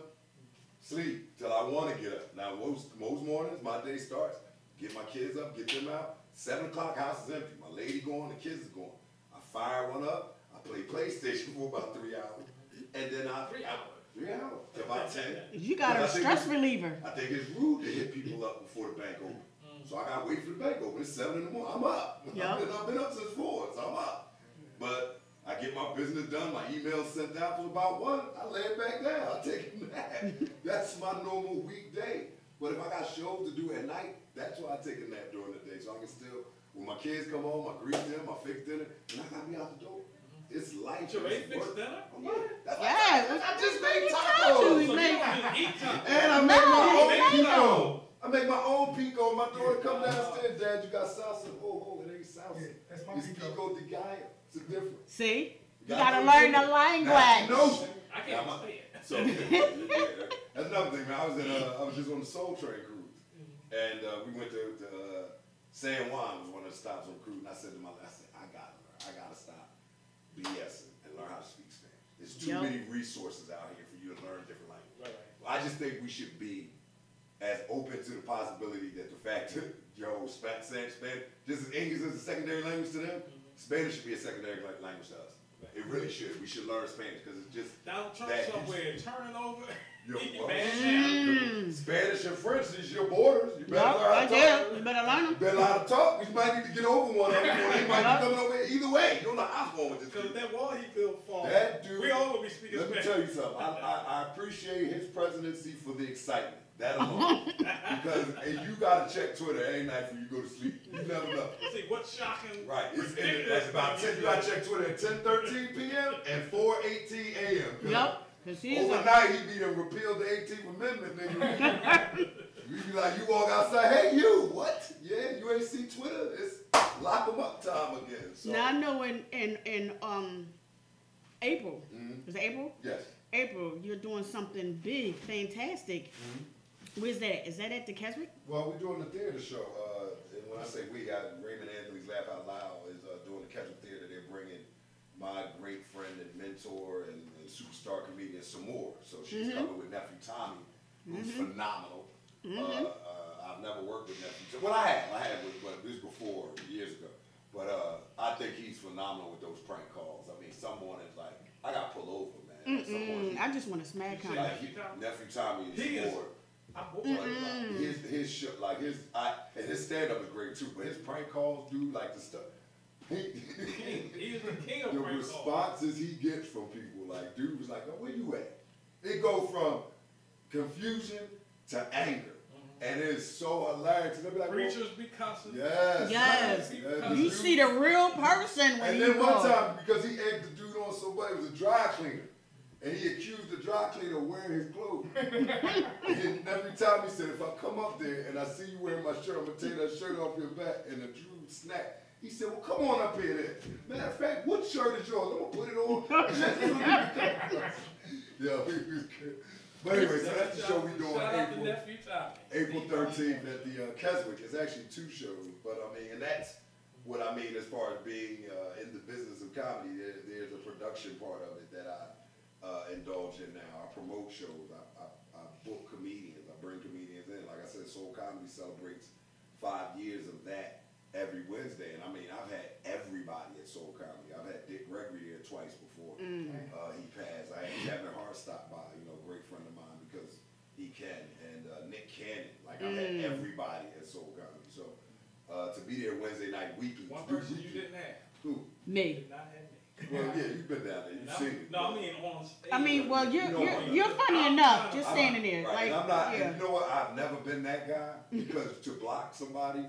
sleep till I want to get up. Now, most mornings, my day starts. Get my kids up, get them out. 7 o'clock, house is empty. My lady going, the kids is going. I fire one up. I play PlayStation for about 3 hours. And then 3 hours. 3 hours. About 10. You got a stress reliever. I think it's rude to hit people up before the bank opens. So I got to wait for the bank open. It's 7 in the morning. I'm up. Yep. I've been up since 4, so I'm up. But I get my business done. My emails sent out till about 1. I lay it back down. I take a nap. That's my normal weekday. But if I got shows to do at night, that's why I take a nap during the day. So I can still, when my kids come home, I greet them, I fix dinner, and I got to be out the door. It's life. So they fix dinner? I just made tacos. And I make my own pico. I make my own pico. My daughter come downstairs, Dad, you got salsa? Oh, it ain't salsa. Yeah, that's my pico de gallo. It's a difference. See? You gotta learn the language. No. I can't say it. So, that's another thing, man. I was just on the Soul Train cruise. And we went to San Juan was one of the stops on the cruise. And I said to I gotta stop BSing and learn how to speak Spanish. There's too many resources out here for you to learn different languages. Right. I just think we should be as open to the possibility that the fact that Spanish, just as English is a secondary language to them, Spanish should be a secondary language to us. It really should. We should learn Spanish because it's just Donald Trump that somewhere turning over. Spanish and French is your borders. You better learn how to talk. You better learn them. You better learn how to talk. You might need to get over one of them. Or they might be coming over here. Either way, you don't know how I'm going with this. Because that wall he built for. That dude. We all will be speaking Let me Spanish. tell you something. I appreciate his presidency for the excitement. That alone. Because you gotta check Twitter every night before you go to sleep. You never know. See what's shocking. Right. It's about 10. You gotta check Twitter at 10:13 p.m. and 4:18 a.m. Yep. Overnight he be done repealed the 18th Amendment, nigga. You be like, you walk outside, hey you, what? Yeah, you ain't see Twitter? It's lock 'em up time again. So. Now I know in April. Mm-hmm. Is it April? Yes. April, you're doing something big, fantastic. Mm-hmm. Where's that? Is that at the Keswick? Well, we're doing the theater show. And when I say we, Raymond Anthony's Laugh Out Loud is doing the Keswick Theater. They're bringing my great friend and mentor and superstar comedian Samore. So she's coming with Nephew Tommy, who's phenomenal. I've never worked with Nephew Tommy. Well, I had but this was before, years ago. But I think he's phenomenal with those prank calls. I mean, some mornings, like, I got pulled over, man. Some mornings, I just want to smack him. like, Nephew Tommy is bored. His show, like and his stand up is great too, but his prank calls, dude, like the stuff. He is the king of the prank responses he gets from people, like dude was like, oh, where you at? It go from confusion to anger, and it's so hilarious. And they be like, preachers be constant. yes, Yes. yes. You see the real person when And you then one go. time, because he egged the dude on so bad, it was a dry cleaner. And he accused the dry cleaner of wearing his clothes. And every time he said, if I come up there and I see you wearing my shirt, I'm going to take that shirt off your back. And the dude snapped. He said, well, come on up here then. Matter of fact, what shirt is yours? I'm going to put it on. Yeah, he was good. But anyway, so that's the show we doing April 13th at the Keswick. It's actually 2 shows. But I mean, and that's what I mean as far as being in the business of comedy. There's a production part of it that I indulge in now. I promote shows. I book comedians. I bring comedians in. Like I said, Soul Comedy celebrates 5 years of that every Wednesday. And I mean, I've had everybody at Soul Comedy. I've had Dick Gregory there twice before he passed. I had Kevin Hart stop by, great friend of mine because he can. And Nick Cannon. Like I've had everybody at Soul Comedy. So to be there Wednesday night weekly. One person you didn't have. Who? Me. Did not have me. Well, yeah, you've been down there. You've seen it. No, I mean on stage. I mean, well, you're funny enough just standing there. Right, Like, and I'm not, yeah. and you know what? I've never been that guy because to block somebody,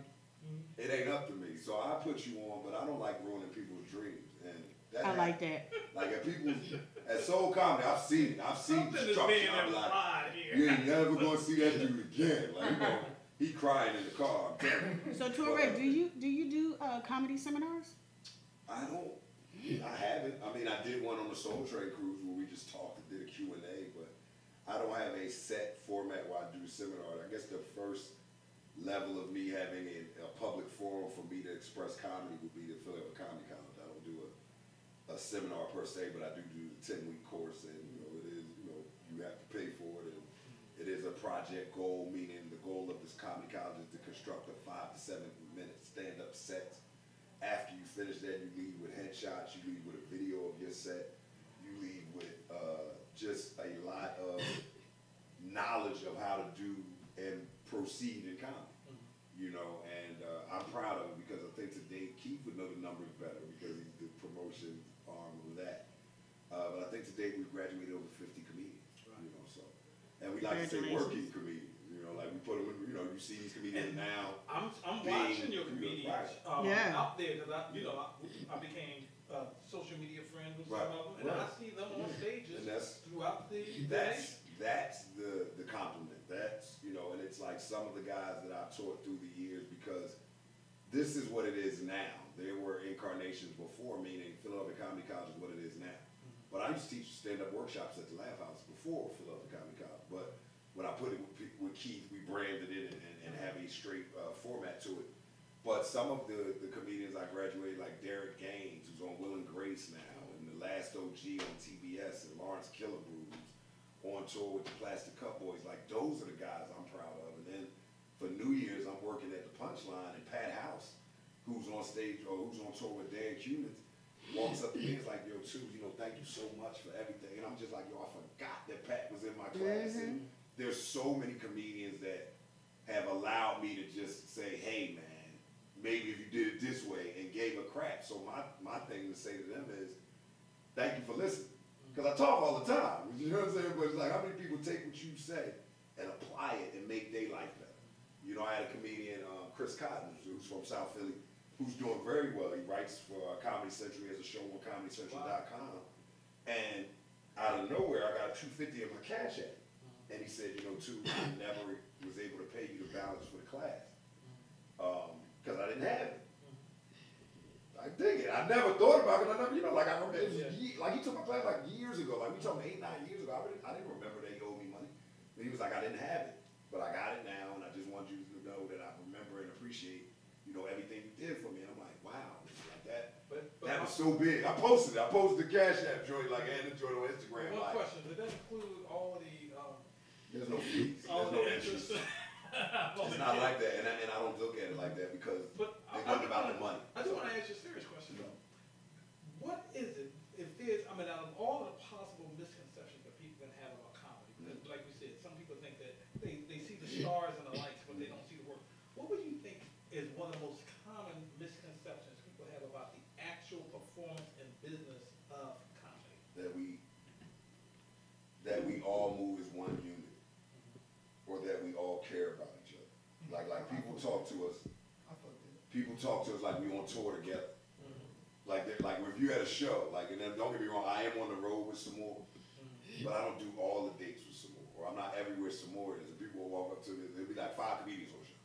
it ain't up to me. So I put you on, but I don't like ruining people's dreams. And that I like that. Like at people at Soul Comedy, I've seen it. I've seen destruction. I'm like, you ain't never gonna see that dude again. Like he crying in the car. I'm telling you. So, Torre, do you do comedy seminars? I don't. I haven't. I mean, I did one on the Soul Train cruise where we just talked and did a Q&A, but I don't have a set format where I do seminars. I guess the first level of me having a public forum for me to express comedy would be the Philadelphia Comedy College. I don't do a seminar per se, but I do the 10-week course, and it is you have to pay for it, and it is a project goal, meaning the goal of this comedy college is to construct a 5 to 7 minute stand-up set. After you finish that, you leave with headshots, you leave with a video of your set, you leave with just a lot of knowledge of how to do and proceed in comedy, and I'm proud of it because I think today Keith would know the numbers better because he's the promotion arm of that. But I think today we've graduated over 50 comedians, and we like to say working comedians. Like we put them in, you see these comedians now. I'm watching your comedians out there because I became social media friends with some of them, and I see them on stages throughout the day. That's the compliment. That's and it's like some of the guys that I've taught through the years because this is what it is now. There were incarnations before, meaning Philadelphia Comedy College is what it is now. But I used to teach stand-up workshops at the Laugh House before Philadelphia Comedy College. But when I put it with Keith, we branded it and have a straight format to it. But some of the comedians I graduated, like Derek Gaines, who's on Will and Grace now, and The Last OG on TBS, and Lawrence Killebrew, who's on tour with the Plastic Cup Boys. Like, those are the guys I'm proud of. And then for New Year's, I'm working at the Punchline, and Pat House, who's on stage or who's on tour with Dan Cunitz, walks up to me and is like, yo, Tubes, you know, thank you so much for everything. And I'm just like, yo, I forgot that Pat was in my class. And there's so many comedians that have allowed me to just say, hey, man, maybe if you did it this way, and gave a crap. So my thing to say to them is, thank you for listening. Because I talk all the time, you know what I'm saying? But it's like, how many people take what you say and apply it and make their life better? You know, I had a comedian, Chris Cotton, who's from South Philly, who's doing very well. He writes for Comedy Central. He has a show on ComedyCentral.com. And out of nowhere, I got $250 in my Cash App. And he said, you know, I never was able to pay you the balance for the class. Because I didn't have it. I dig it. I never thought about it. I never, you know, like I remember, it was like he took my class like years ago. Like we talking 8, 9 years ago. I didn't remember they owed me money. And he was like, I didn't have it, but I got it now, and I just want you to know that I remember and appreciate, you know, everything you did for me. And I'm like, wow, like that. But that was so big. I posted the Cash App joint, like, and the joint on Instagram. One question: did that include all the? There's no fees. All There's no the interest. It's not like that, and I don't look at it like that because it wasn't about the money. I just want to ask you a serious question though. What is it, if there's, I mean, out of all the possible misconceptions that people can have about comedy, like we said, some people think that they see the stars and the lights, but they don't see the work. What would you think is one of the most common misconceptions people have about the actual performance and business of comedy? That we all move as one unit, or that we all care about each other. Like people talk to us. People talk to us like we on tour together. Like if you had a show, like, and then don't get me wrong, I am on the road with Samore, but I don't do all the dates with Samore, or I'm not everywhere Samore is. And people will walk up to me, there'll be like 5 comedians on the show,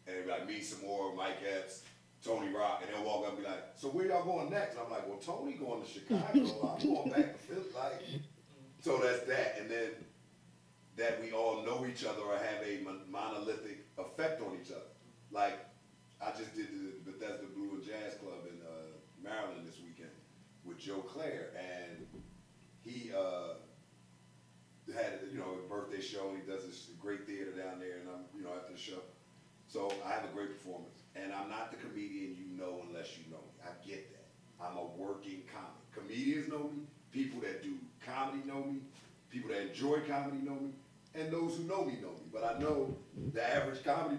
and it'll be like me, Samore, Mike Epps, Tony Rock, and they'll walk up and be like, so where y'all going next? And I'm like, well, Tony going to Chicago, I'm going back to Philly, like. So that's that, and then that we all know each other or have a monolithic effect on each other. Like, I just did the Bethesda Blue and Jazz Club in Maryland this weekend with Joe Clare, and he had, you know, a birthday show, and he does this great theater down there, and I'm, you know, after the show. So I have a great performance, and I'm not the comedian you know unless you know me. I get that. I'm a working comic. Comedians know me, people that do comedy know me, people that enjoy comedy know me, and those who know me know me. But I know the average comedy.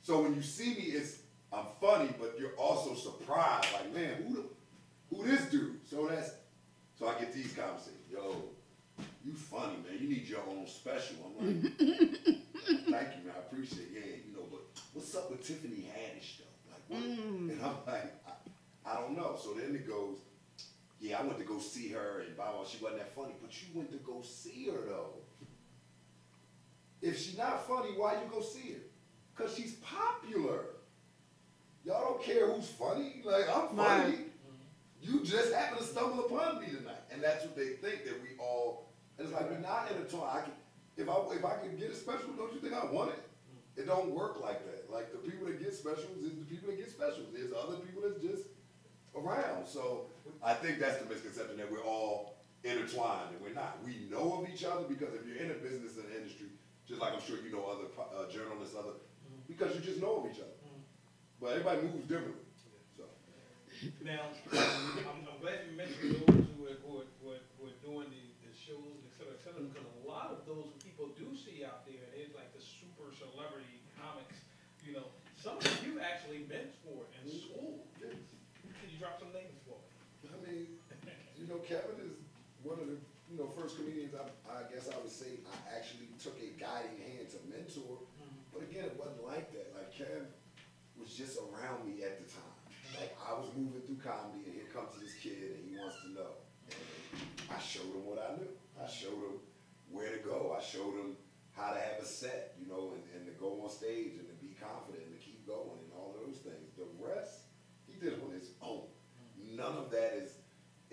So when you see me, I'm funny, but you're also surprised, like, man, who this dude? So I get these conversations. Yo, you funny, man. You need your own special. I'm like, thank you, man. I appreciate it. Yeah, you know, but what's up with Tiffany Haddish though? Like, what? And I'm like, I don't know. So then it goes, yeah, I went to go see her, and blah, blah, she wasn't that funny, but you went to go see her though. If she's not funny, why you go see her? Because she's popular. Y'all don't care who's funny. Like, I'm funny. You just happen to stumble upon me tonight. And that's what they think, that we all, and it's like, we're not intertwined. If I could get a special, don't you think I want it? It don't work like that. Like, the people that get specials is the people that get specials. There's other people that's just around. So I think that's the misconception, that we're all intertwined, and we're not. We know of each other because if you're in a business and industry, just like I'm sure you know other journalists, because you just know of each other. But everybody moves differently. So. Now, I'm glad you mentioned those who are doing the shows, et cetera, because a lot of those people do see out there, they're like the super celebrity comics, you know. Some of you actually mentored in school. Yes. Can you drop some names for me? I mean, you know, Kevin is one of the, you know, first comedians I guess I would say I actually took a guiding hand to mentor. But again, it wasn't like that. Like, Kev was just around me at the time. Like, I was moving through comedy, and here comes this kid, and he wants to know. And I showed him what I knew. I showed him where to go. I showed him how to have a set, you know, and to go on stage and to be confident and to keep going and all those things. The rest, he did it on his own. None of that is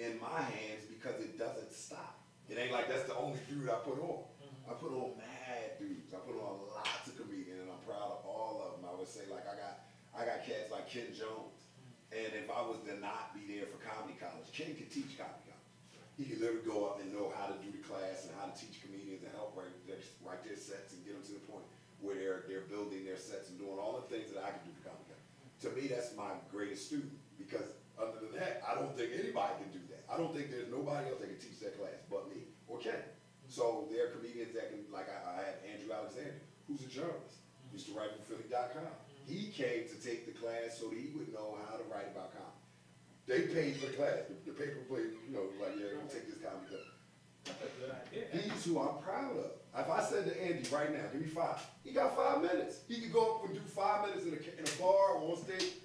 in my hands because it doesn't stop. It ain't like that's the only dude I put on. I put on mad dudes. I put on lots of comedians, and I'm proud of all of them. I would say, like, I got cats like Ken Jones. And if I was to not be there for comedy college, Ken could teach comedy college. he can literally go up and know how to do the class and how to teach comedians and help write their sets and get them to the point where they're building their sets and doing all the things that I can do for comedy. To me, that's my greatest student, because other than that, I don't think anybody can do that. I don't think there's nobody else that can teach that class but me or Ken. So there are comedians that can, like I have Andrew Alexander, who's a journalist, used to write for Philly.com. He came to take the class so that he would know how to write about comedy. They paid for the class. The paper played, like, yeah, we'll take this comedy class. That's a good idea. He's who I'm proud of. If I said to Andy right now, give me 5, he got 5 minutes. He could go up and do 5 minutes in a bar or on stage.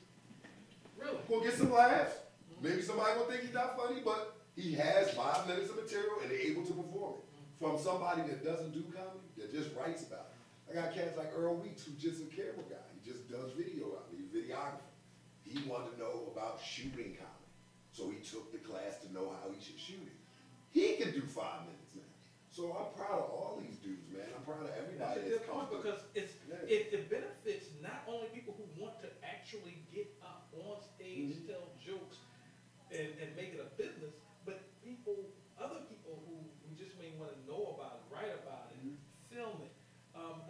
Really? Go get some laughs. Maybe somebody will think he's not funny, but he has 5 minutes of material and they're able to perform it. From somebody that doesn't do comedy, that just writes about it. I got cats like Earl Weeks, who's just a camera guy. He just does video out there. He's a videographer. He wanted to know about shooting comedy. So he took the class to know how he should shoot it. He can do 5 minutes now. So I'm proud of all these dudes, man. I'm proud of everybody that's come through. Because it benefits not only people who want to actually get up on stage, tell jokes, and make it a business, but other people who just may want to know about it, write about it, film it.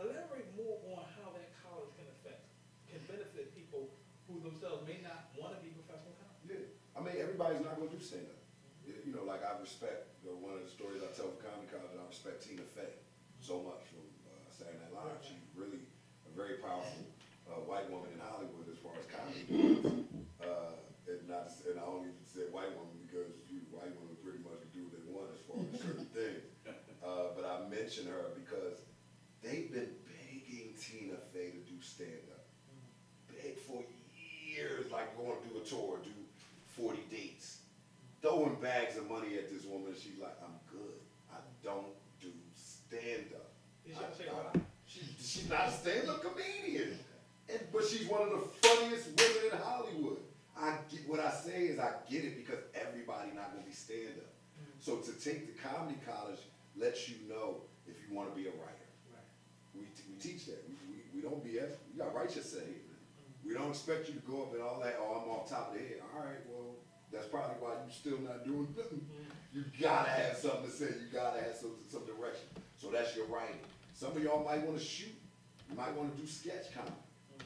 Elaborate more on how that college can benefit people who themselves may not want to be professional comics. Yeah. I mean, everybody's not going to do stand-up. Like I respect, one of the stories I tell from Comedy College, I respect Tina Fey so much from Saturday Night Live. She's really a very powerful white woman in Hollywood as far as comedy goes. And I only said white woman because white women pretty much do what they want as far as certain things. But I mention her because they've been begging Tina Fey to do stand-up. Beg for years, like going to do a tour, do 40 dates. Throwing bags of money at this woman, she's like, I'm good. I don't do stand-up. She's not a stand-up comedian. But she's one of the funniest women in Hollywood. What I say is I get it because everybody not going to be stand-up. So to take the comedy college lets you know if you want to be a writer. We teach that. We don't BS. You got to write your set here. We don't expect you to go up and all that, I'm off top of the head. All right, well, that's probably why you're still not doing nothing. You gotta have something to say. You gotta have some direction. So that's your writing. Some of y'all might want to shoot. You might want to do sketch comedy.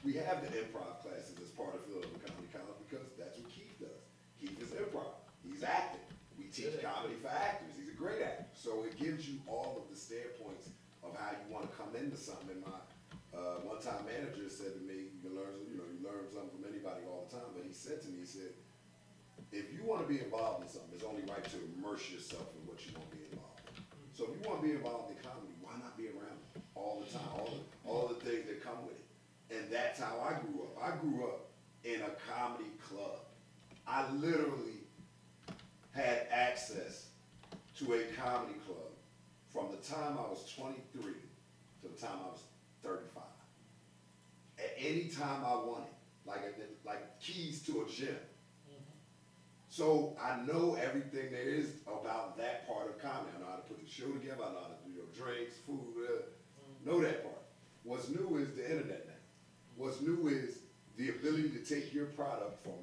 We have the improv classes as part of Philadelphia Comedy College because that's what Keith does. Keith is improv. He's acting. We teach comedy for actors. He's a great actor. So it gives you all of the standpoints of how you want to come into something. And my one-time manager said to me, you learn something from anybody all the time. But he said to me, he said, if you want to be involved in something, it's only right to immerse yourself in what you want to be involved in. So if you want to be involved in comedy, why not be around it all the time, all the things that come with it? And that's how I grew up. I grew up in a comedy club. I literally had access to a comedy club from the time I was 23 to the time I was 35. At any time I wanted, like keys to a gym. So I know everything there is about that part of comedy. I know how to put the show together. I know how to do drinks, food, know that part. What's new is the internet now. What's new is the ability to take your product from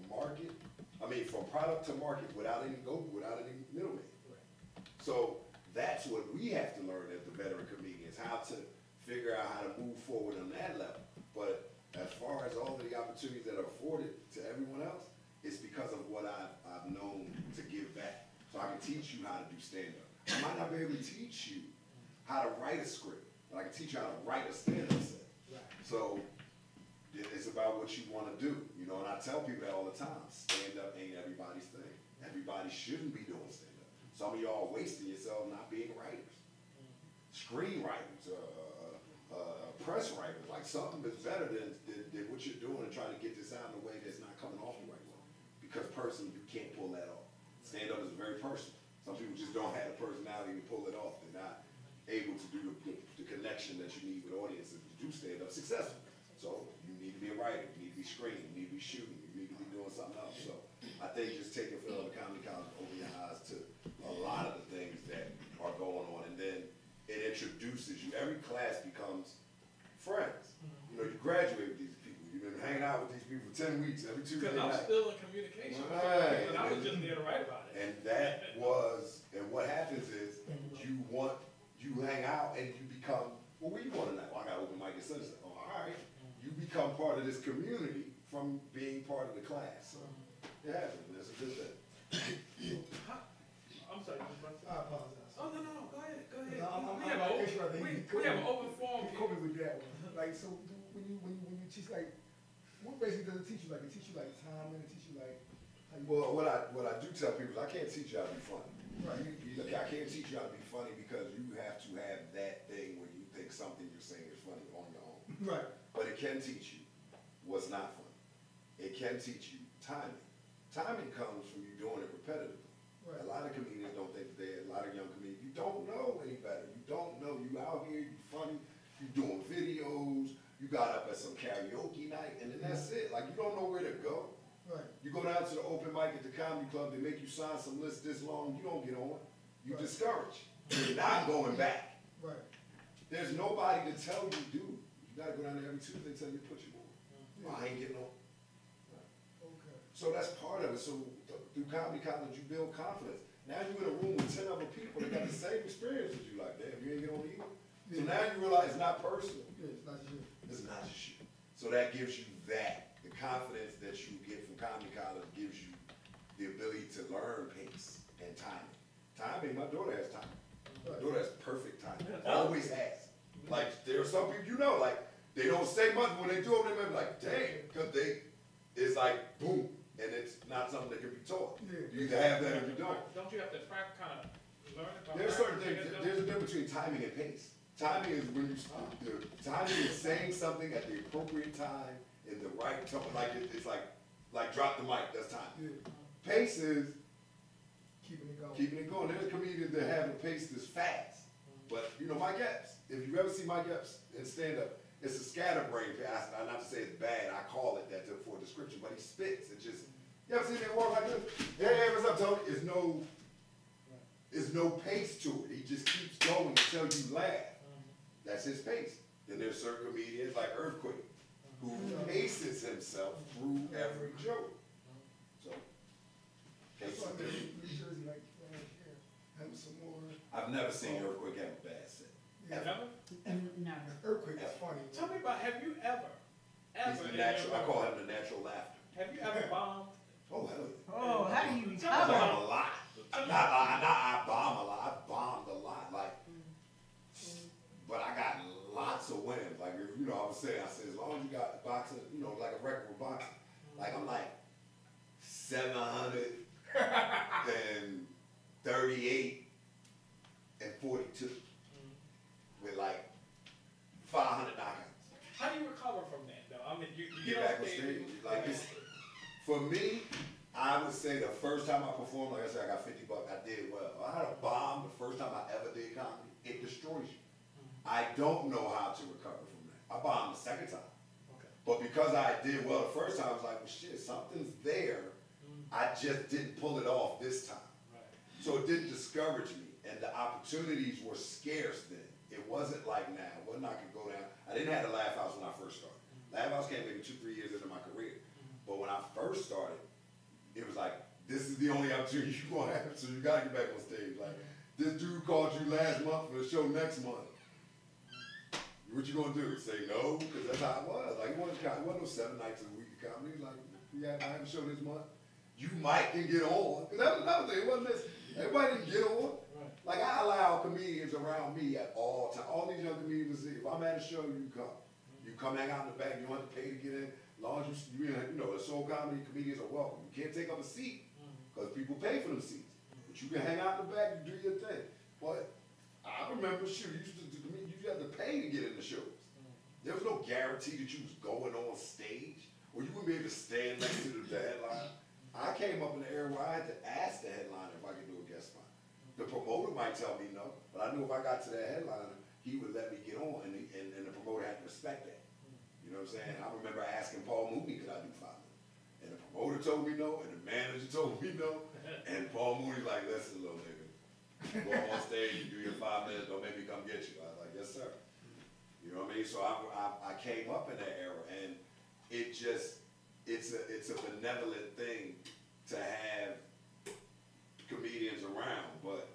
product to market without any middleman. So that's what we have to learn as the veteran comedians, how to figure out how to move forward on that level. But as far as all of the opportunities that are afforded to everyone else, it's because of what I've known to give back. So I can teach you how to do stand-up. I might not be able to teach you how to write a script, but I can teach you how to write a stand-up set. So it's about what you want to do, and I tell people that all the time. Stand-up ain't everybody's thing. Everybody shouldn't be doing stand-up. Some of y'all are wasting yourself not being writers, screenwriters, press writers. Like something that's better than what you're doing and trying to get this out in a way that's not coming off the right way. Because personally, you can't pull that off. Stand-up is very personal. Some people just don't have the personality to pull it off. They're not able to do the connection that you need with audiences to do stand-up successfully. So you need to be a writer, you need to be screening, you need to be shooting, you need to be doing something else. So I think just taking Philadelphia Comedy College open your eyes to a lot of the things that are going on, and then it introduces you. Every class becomes friends. You graduate with these people. You've been hanging out with these people for 10 weeks, every Tuesday night. Because I'm still in communication. Right. And I was just there to write about it. And that was, and And what happens is, you hang out and you become, well, where you going tonight? Well, I got open mic at such and such. Oh, all right. You become part of this community from being part of the class. So it happens, that's a good thing. I'm sorry, you was about to say? I apologize. Oh, no, go ahead. No, We have an open forum He here. caught me with that one. Like, so when you teach, like, what basically does it teach you? Like, it teach you like time, and it teach you like how you. Well, what I do tell people is I can't teach you how to be funny. Right. I can't teach you how to be funny because you have to have that thing when you think something you're saying is funny on your own. Right. But it can teach you what's not funny. It can teach you timing. Timing comes from you doing it repetitively. Right. A lot of comedians don't think a lot of young comedians, you don't know any better. You don't know. You out here, you funny, you doing videos, you got up at some karaoke night, and then that's it. Like, you don't know where to go. Right. You go down to the open mic at the comedy club, they make you sign some list this long, you don't get on. You Right. discouraged. You're not going back. Right. There's nobody to tell you, dude. You gotta go down there every Tuesday and tell you to put you on. Yeah. I ain't getting on. Okay. So that's part of it. So through comedy college, you build confidence. Now you're in a room with 10 other people that got the same experience as you. Like, damn, you ain't get on either. So now you realize it's not personal. Yeah, it's not just you. It's not just you. So that gives you that. The confidence that you get from comedy college gives you the ability to learn pace and timing. Timing, my daughter has timing. My daughter has perfect timing. Always has. Like, there are some people, you know, like, they don't say much when they do it, they may be like, damn, because it's like, boom, and it's not something that can be taught. Yeah. You either have that or you don't. Don't you have to kind of learn it? There's certain things, there's a difference between timing and pace. Timing is when you, timing is saying something at the appropriate time, in the right tone, like it's like drop the mic, that's time. Yeah. Pace is Keeping it going. keeping it going. There's comedians that have a pace that's fast. But, you know, Mike Epps, if you ever see Mike Epps in stand-up, it's a scatterbrain pass. Not to say it's bad, I call it that for a description, but he spits. It's just, you ever see him walk like this? Hey, what's up, Tony? There's no pace to it. He just keeps going until you laugh. That's his pace. Then there's certain comedians like Earthquake, who paces himself through every joke. So, pace That's why is different. New Jersey, like, have some more. I've never seen Earthquake have a bad set. Yeah. Never? Never. Earthquake is funny. Tell me about, have you ever He's the natural, I call him the natural laughter. have you ever bombed? Oh, hell yeah. Oh, how do you I recover? bomb a lot. Not I bomb a lot. I bombed a lot. Like, but I got lots of wins. Like, if, you know, I said, as long as you got boxing, you know, like a record with boxing. Like, I'm like 738 and 42 with like 500 knockouts. How do you recover from that, though? I mean, you Get back on stage. Like, it's, for me, I would say the first time I performed, like I said, I got $50, I did well. I had a bomb the first time I ever did comedy. It destroys you. I don't know how to recover from that. I bombed the second time. Okay. But because I did well the first time, I was like, well, shit, something's there. I just didn't pull it off this time. Right. So it didn't discourage me. And the opportunities were scarce then. It wasn't like now. When I could go down. I didn't have a Laugh House when I first started. Laugh House came maybe 2-3 years into my career. But when I first started, it was like, this is the only opportunity you're going to have. So you got to get back on stage. Like, this dude called you last month for the show next month. What you gonna do? Say no? Because that's how it was. Like, it wasn't no 7 nights a week of comedy. It was like, I have a show this month. You might can get on. Because that was another thing. It wasn't this. Everybody didn't get on. Right. Like, I allow comedians around me at all times. All these young comedians see, if I'm at a show, you come. You come hang out in the back. You don't have to pay to get in. As long as you know, the soul comedy comedians are welcome. You can't take up a seat because people pay for them seats. But you can hang out in the back and do your thing. But I remember, shoot, you had to pay to get in the shows. There was no guarantee that you was going on stage or you would be able to stand next to the headliner. I came up in the era where I had to ask the headliner if I could do a guest spot. The promoter might tell me no, but I knew if I got to that headliner, he would let me get on, and the promoter had to respect that. You know what I'm saying? I remember asking Paul Mooney, could I do 5 minutes? And the promoter told me no, and the manager told me no, and Paul Mooney's like, listen, little nigga, go on stage, you do your 5 minutes, don't make me come get you. I was like, yes, sir. You know what I mean? So I came up in that era, and it just, it's a benevolent thing to have comedians around, but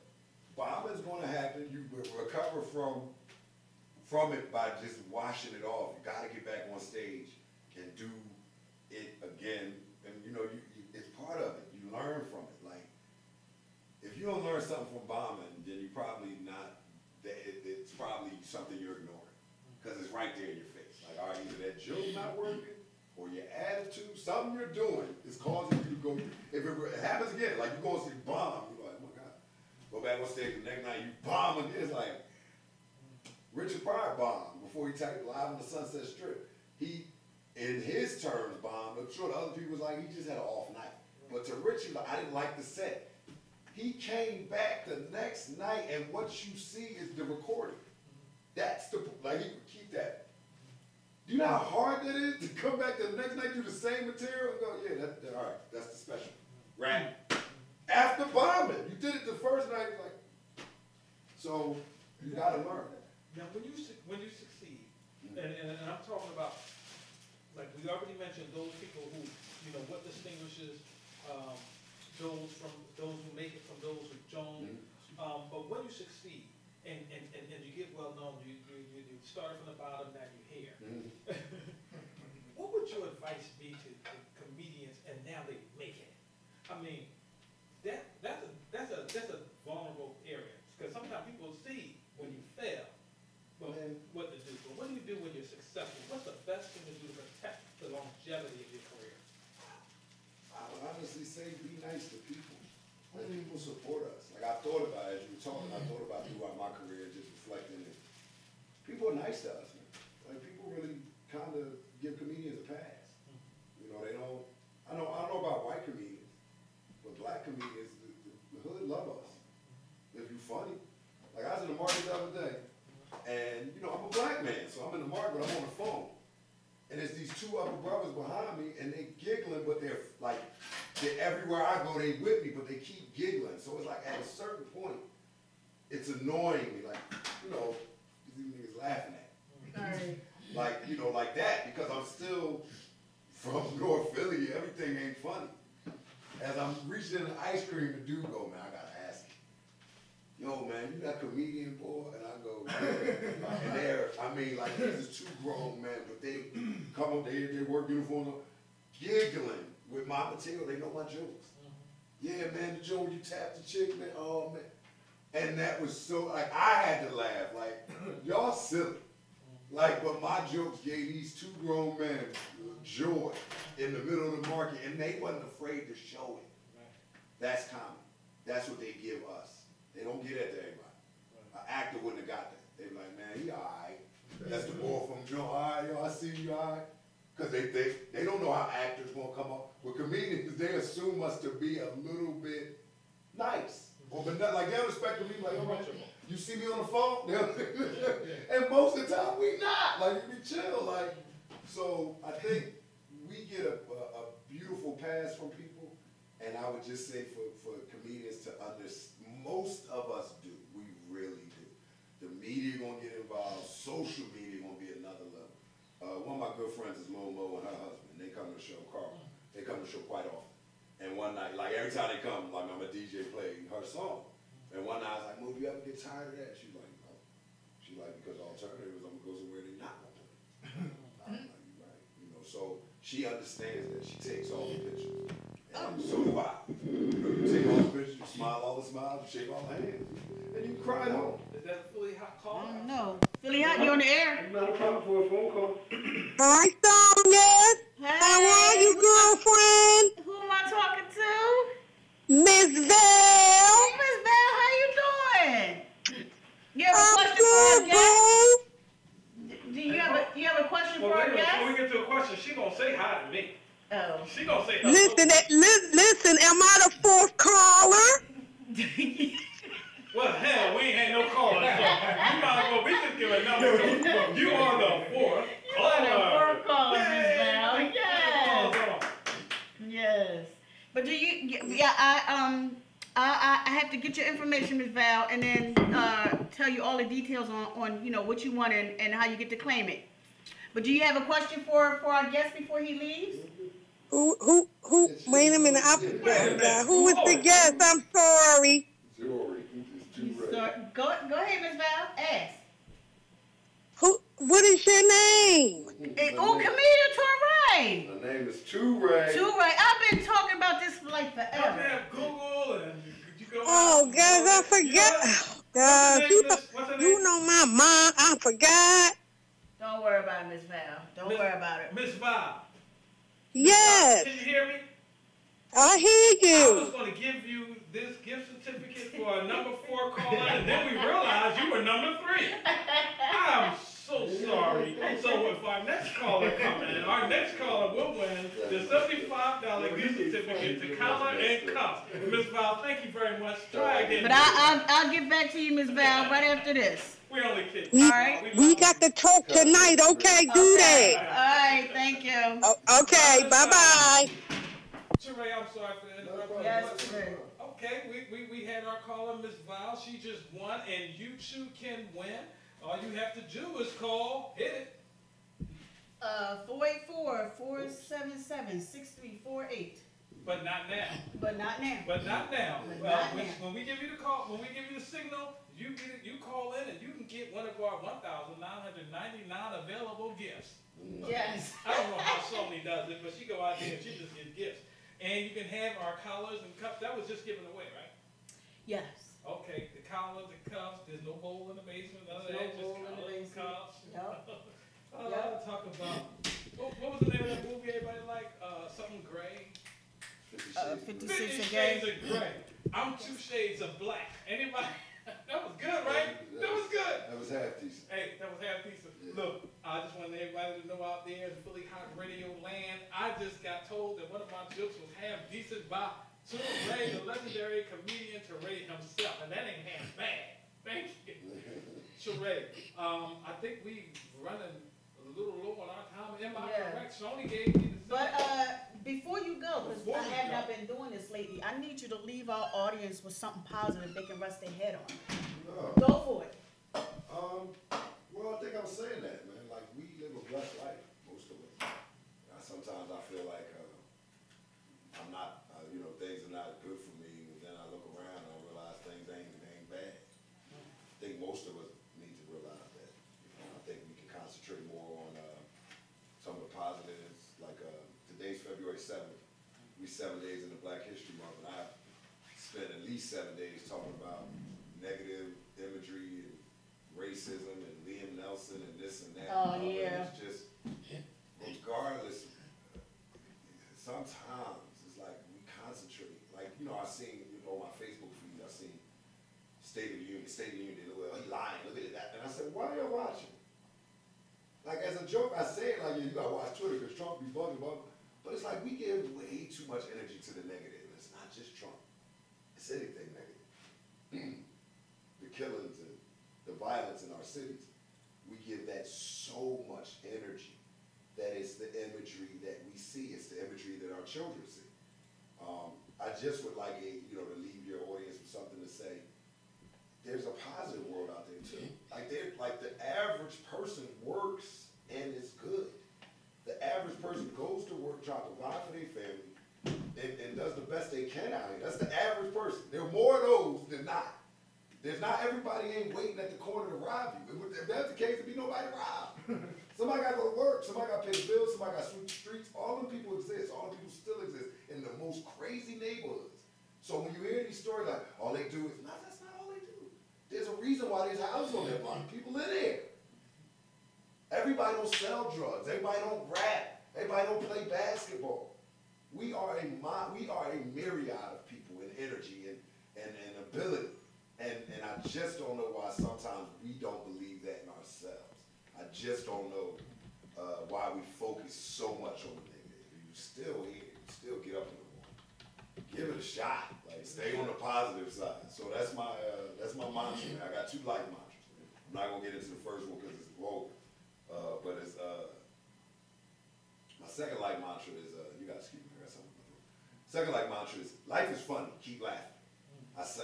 recover from it by just washing it off. You gotta get back on stage and do it again. And you know, it's part of it. You learn from it. Like, if you don't learn something from bombing, then you probably not, it's probably something you're ignoring. Because it's right there in your face. Like, all right, either that joke not working, or your attitude, something you're doing is causing you to go, if it happens again, like you go and see bomb, you're like, oh my God. Go back on stage the next night, you bomb again. It's like, Richard Pryor bombed before he typed Live on the Sunset Strip. He, in his terms, bombed. I'm sure the other people was like, he just had an off night. But to Richard, like, I didn't like the set. He came back the next night, and what you see is the recording. That's the, like, he would keep that. Do you know how hard that is to come back the next night, do the same material, and go, yeah, all right, that's the special. Right? After bombing, you did it the first night, like, so you gotta learn. Now, when you succeed, and I'm talking about, like we already mentioned, those people who, you know, what distinguishes those who make it from those who don't. But when you succeed and you get well known, you start from the bottom, now you're here. What would your advice be to comedians and now they make it? I mean, that's a vulnerable area, because sometimes people see when you fail. Well, what to do. But what do you do when you're successful? What's the best thing to do to protect the longevity of your career? I would honestly say be nice to people. Let people support us. Like I thought about it, as you were talking, I thought about throughout my career, just reflecting it. People are nice to us, man. Like people really kind of give comedians a pass. You know, they don't, I don't know about white comedians, but black comedians, the hood love us. If you're funny. Like I was in the market the other day, and, you know, I'm a black man, so I'm in the market, I'm on the phone. And there's these two other brothers behind me, and they giggling, but they're like, everywhere I go, they with me, but they keep giggling. So it's like, at a certain point, it's annoying me, like, you know, these niggas laughing at me. Like, you know, like that, because I'm still from North Philly, everything ain't funny. As I'm reaching in the ice cream, the dude go, man, I gotta ask you. Yo, man, you that comedian, boy? And I go, yeah. And they're, I mean, like, these are two grown men, but they come up, they work uniforms, giggling with my material. They know my jokes. Yeah, man, the joke when you tap the chick, man, oh, man. And that was so, like, I had to laugh. Like, y'all silly. Like, but my jokes gave these two grown men joy in the middle of the market, and they wasn't afraid to show it. That's comedy. That's what they give us. They don't get that to everybody. An actor wouldn't have got that. They be like, man, he all right. That's the boy from Joe, all right, yo, I see you, all right. Because they don't know how actors going to come up. With comedians, they assume us to be a little bit nice. Or, but not, like, they don't expect to be like, oh, you see me on the phone? And most of the time, we not. Like, we chill. Like, so I think we get a beautiful pass from people. And I would just say for comedians to understand, most of us do. We really do. The media gonna get involved. Social media gonna be another level. One of my good friends is Lil Mo and her husband. They come to the show, Carl. They come to the show quite often. And one night, like every time they come, like I'm a DJ playing her song. And one night I was like, Mo, do you ever get tired of that? She's like, no. She's like, because the alternative is I'm gonna go somewhere they not gonna play. I'm like, you're right. You know, so she understands that. She takes all the pictures. And so do I. You take all the pictures, you smile all the smiles, you shake all the hands, and you cry home. Is that a Philly Hot call? I don't know. Philly Hot, you on the air? Not a problem for a phone call. Hi, Sonia. Hey. How are you, girlfriend? Who am I talking to? Miss Val. Hey, Miss Val, how you doing? You have a I'm question for our good, guest? boo. Do you have a question for Well, our wait a minute, before we guest? get to a question, she gonna say hi to me. Oh. She gonna say hello. Listen, am I the fourth caller? Well, hell, we ain't had no callers, so you might as well, we just give a number. So you are the fourth caller. You are the fourth caller, Miss Val. Yay. Yes. Yes. But do you? Yeah, I have to get your information, Miss Val, and then tell you all the details on you know what you want and how you get to claim it. But do you have a question for our guest before he leaves? Who, wait a minute, I forgot. Who was the guest? I'm sorry. Jewelry. It's too So Go ahead, Miss Val. Ask. What is your name? Camille Torrey. My name is Touray. Touray. I've been talking about this for like Don't forever. have Google and you go. Oh, guys, I forgot. Guys, you know my mom. I forgot. Don't worry about it, Miss Val. Don't worry about it. Miss Val. Yes. Can you hear me? I hear I you. was going to give you this gift certificate for a number 4 caller, and then we realized you were number 3. I'm so sorry. So if our next caller comes in, our next caller will win the $75 gift certificate to Collar and Cuffs. Miss Val, thank you very much. Try again. But I'll get back to you, Miss Val, right after this. We only kidding. We, All right. we got to talk tonight, okay? Do Okay. that. All right. Thank you. Okay, bye-bye. Touray, I'm sorry for the interruption. Yes, Touray. Okay, we had our caller, Miss Val. She just won, and you too can win. All you have to do is call, hit it. 484-477-6348. But not now. But not now. But not now. But not now. When we give you the call, when we give you the signal, you call in and you can get one of our 1,999 available gifts. Yes. I don't know how Sony does it, but she go out there and she just gets gifts. And you can have our collars and cuffs. That was just given away, right? Yes. Okay, the collars and cuffs. There's no bowl in the basement. None of No that. Just bowl in the collars and basement. cuffs. Yep. I'll talk about. What was the name of that movie everybody liked? Something gray. 56 50 again. Shades of Gray. I'm 2 shades of black. Anybody? That was good, right? That was good. That was half decent. Hey, that was half decent. Look, I just wanted everybody to know out there in Philly Hot Radio land, I just got told that one of my jokes was half decent by Touray, the legendary comedian Touray himself, and that ain't half bad. Thank you. Touray, I think we running a little low on our time. Am I correct? Sony gave me the But before you go, because Before I you have go. not been doing this lately, I need you to leave our audience with something positive they can rest their head on. Go for it. Well, I think I was saying that, man. Like, we live a blessed life, most of us. Sometimes I feel like I'm not, things are not good for me. And then I look around and I realize things ain't bad. I think most of us need to realize that. I think we can concentrate more on some of the positives. Like today's February 7th. We 7 days into Black History Month, and I've spent at least 7 days talking about negative imagery and racism and Liam Nelson and this and that. Oh, yeah. It's just, regardless, sometimes it's like we concentrate. Like, I seen, on my Facebook feed, I seen State of the Union, well, he lying, look at that. And I said, why are y'all watching? Like, as a joke, I say it like, you gotta watch Twitter because Trump be bugging. But it's like we give way too much energy to the negative. And it's not just Trump. It's anything negative. The killings and the violence in our cities. We give that so much energy that it's the imagery that we see. It's the imagery that our children see. I just would like to leave your audience with something to say. There's a positive world out there too. Like the average person works and is good. The average person goes to work, trying to provide for their family, and does the best they can out here. That's the average person. There are more of those than not. There's not everybody ain't waiting at the corner to rob you. If that's the case, there'd be nobody to rob. Somebody got to go to work. Somebody got to pay the bills. Somebody got to sweep the streets. All them people exist. All them people still exist in the most crazy neighborhoods. So when you hear these stories like, all they do is, no, that's not all they do. There's a reason why there's houses on that block. People live there. Everybody don't sell drugs. Everybody don't rap. Everybody don't play basketball. We are a myriad of people in energy and ability. And I just don't know why sometimes we don't believe that in ourselves. I just don't know why we focus so much on the negative. You still here. You still get up in the morning. Give it a shot. Like, stay on the positive side. So that's my mantra. I got 2 life mantras. I'm not gonna get into the first one because it's vulgar. But it's my second life mantra is you guys excuse me, I got something. Second life mantra is life is funny, keep laughing. That's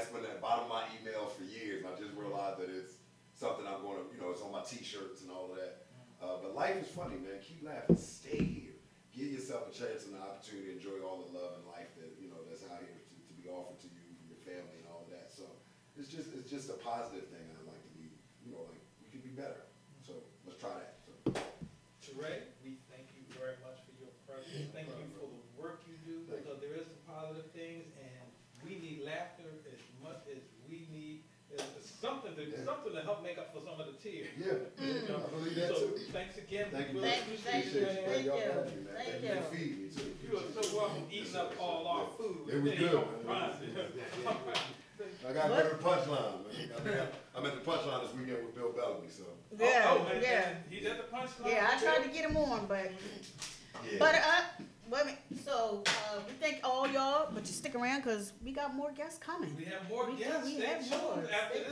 been at the bottom of my emails for years, and I just realized that it's something I'm gonna, it's on my t-shirts and all of that. But life is funny, man. Keep laughing, stay here. Give yourself a chance and an opportunity to enjoy all the love and life that that's out here to be offered to you from your family and all of that. So it's just just a positive thing, and I'd like to be, you know, like, we can be better. So, let's try that. So. Teray, we thank you very much for your presence. Thank you for the work you do, because there is some positive things, and we need laughter as much as we need something to help make up for some of the tears. Yeah, I believe that So, too. thanks again. Thank you. Thank you. Thank you. Thank you. Thank you for feeding me too. You are so welcome eating up all our food. It was Then good. you don't mind. I got to go to the punchline, man. I'm at the punchline this weekend with Bill Bellamy, so. Yeah, and yeah. he's at the punchline. Yeah, I tried to get him on, but Yeah. wait a minute. So we thank all y'all, but you stick around because we got more guests coming. We have more We do, guests. we Stay have more. tuned. After Stay this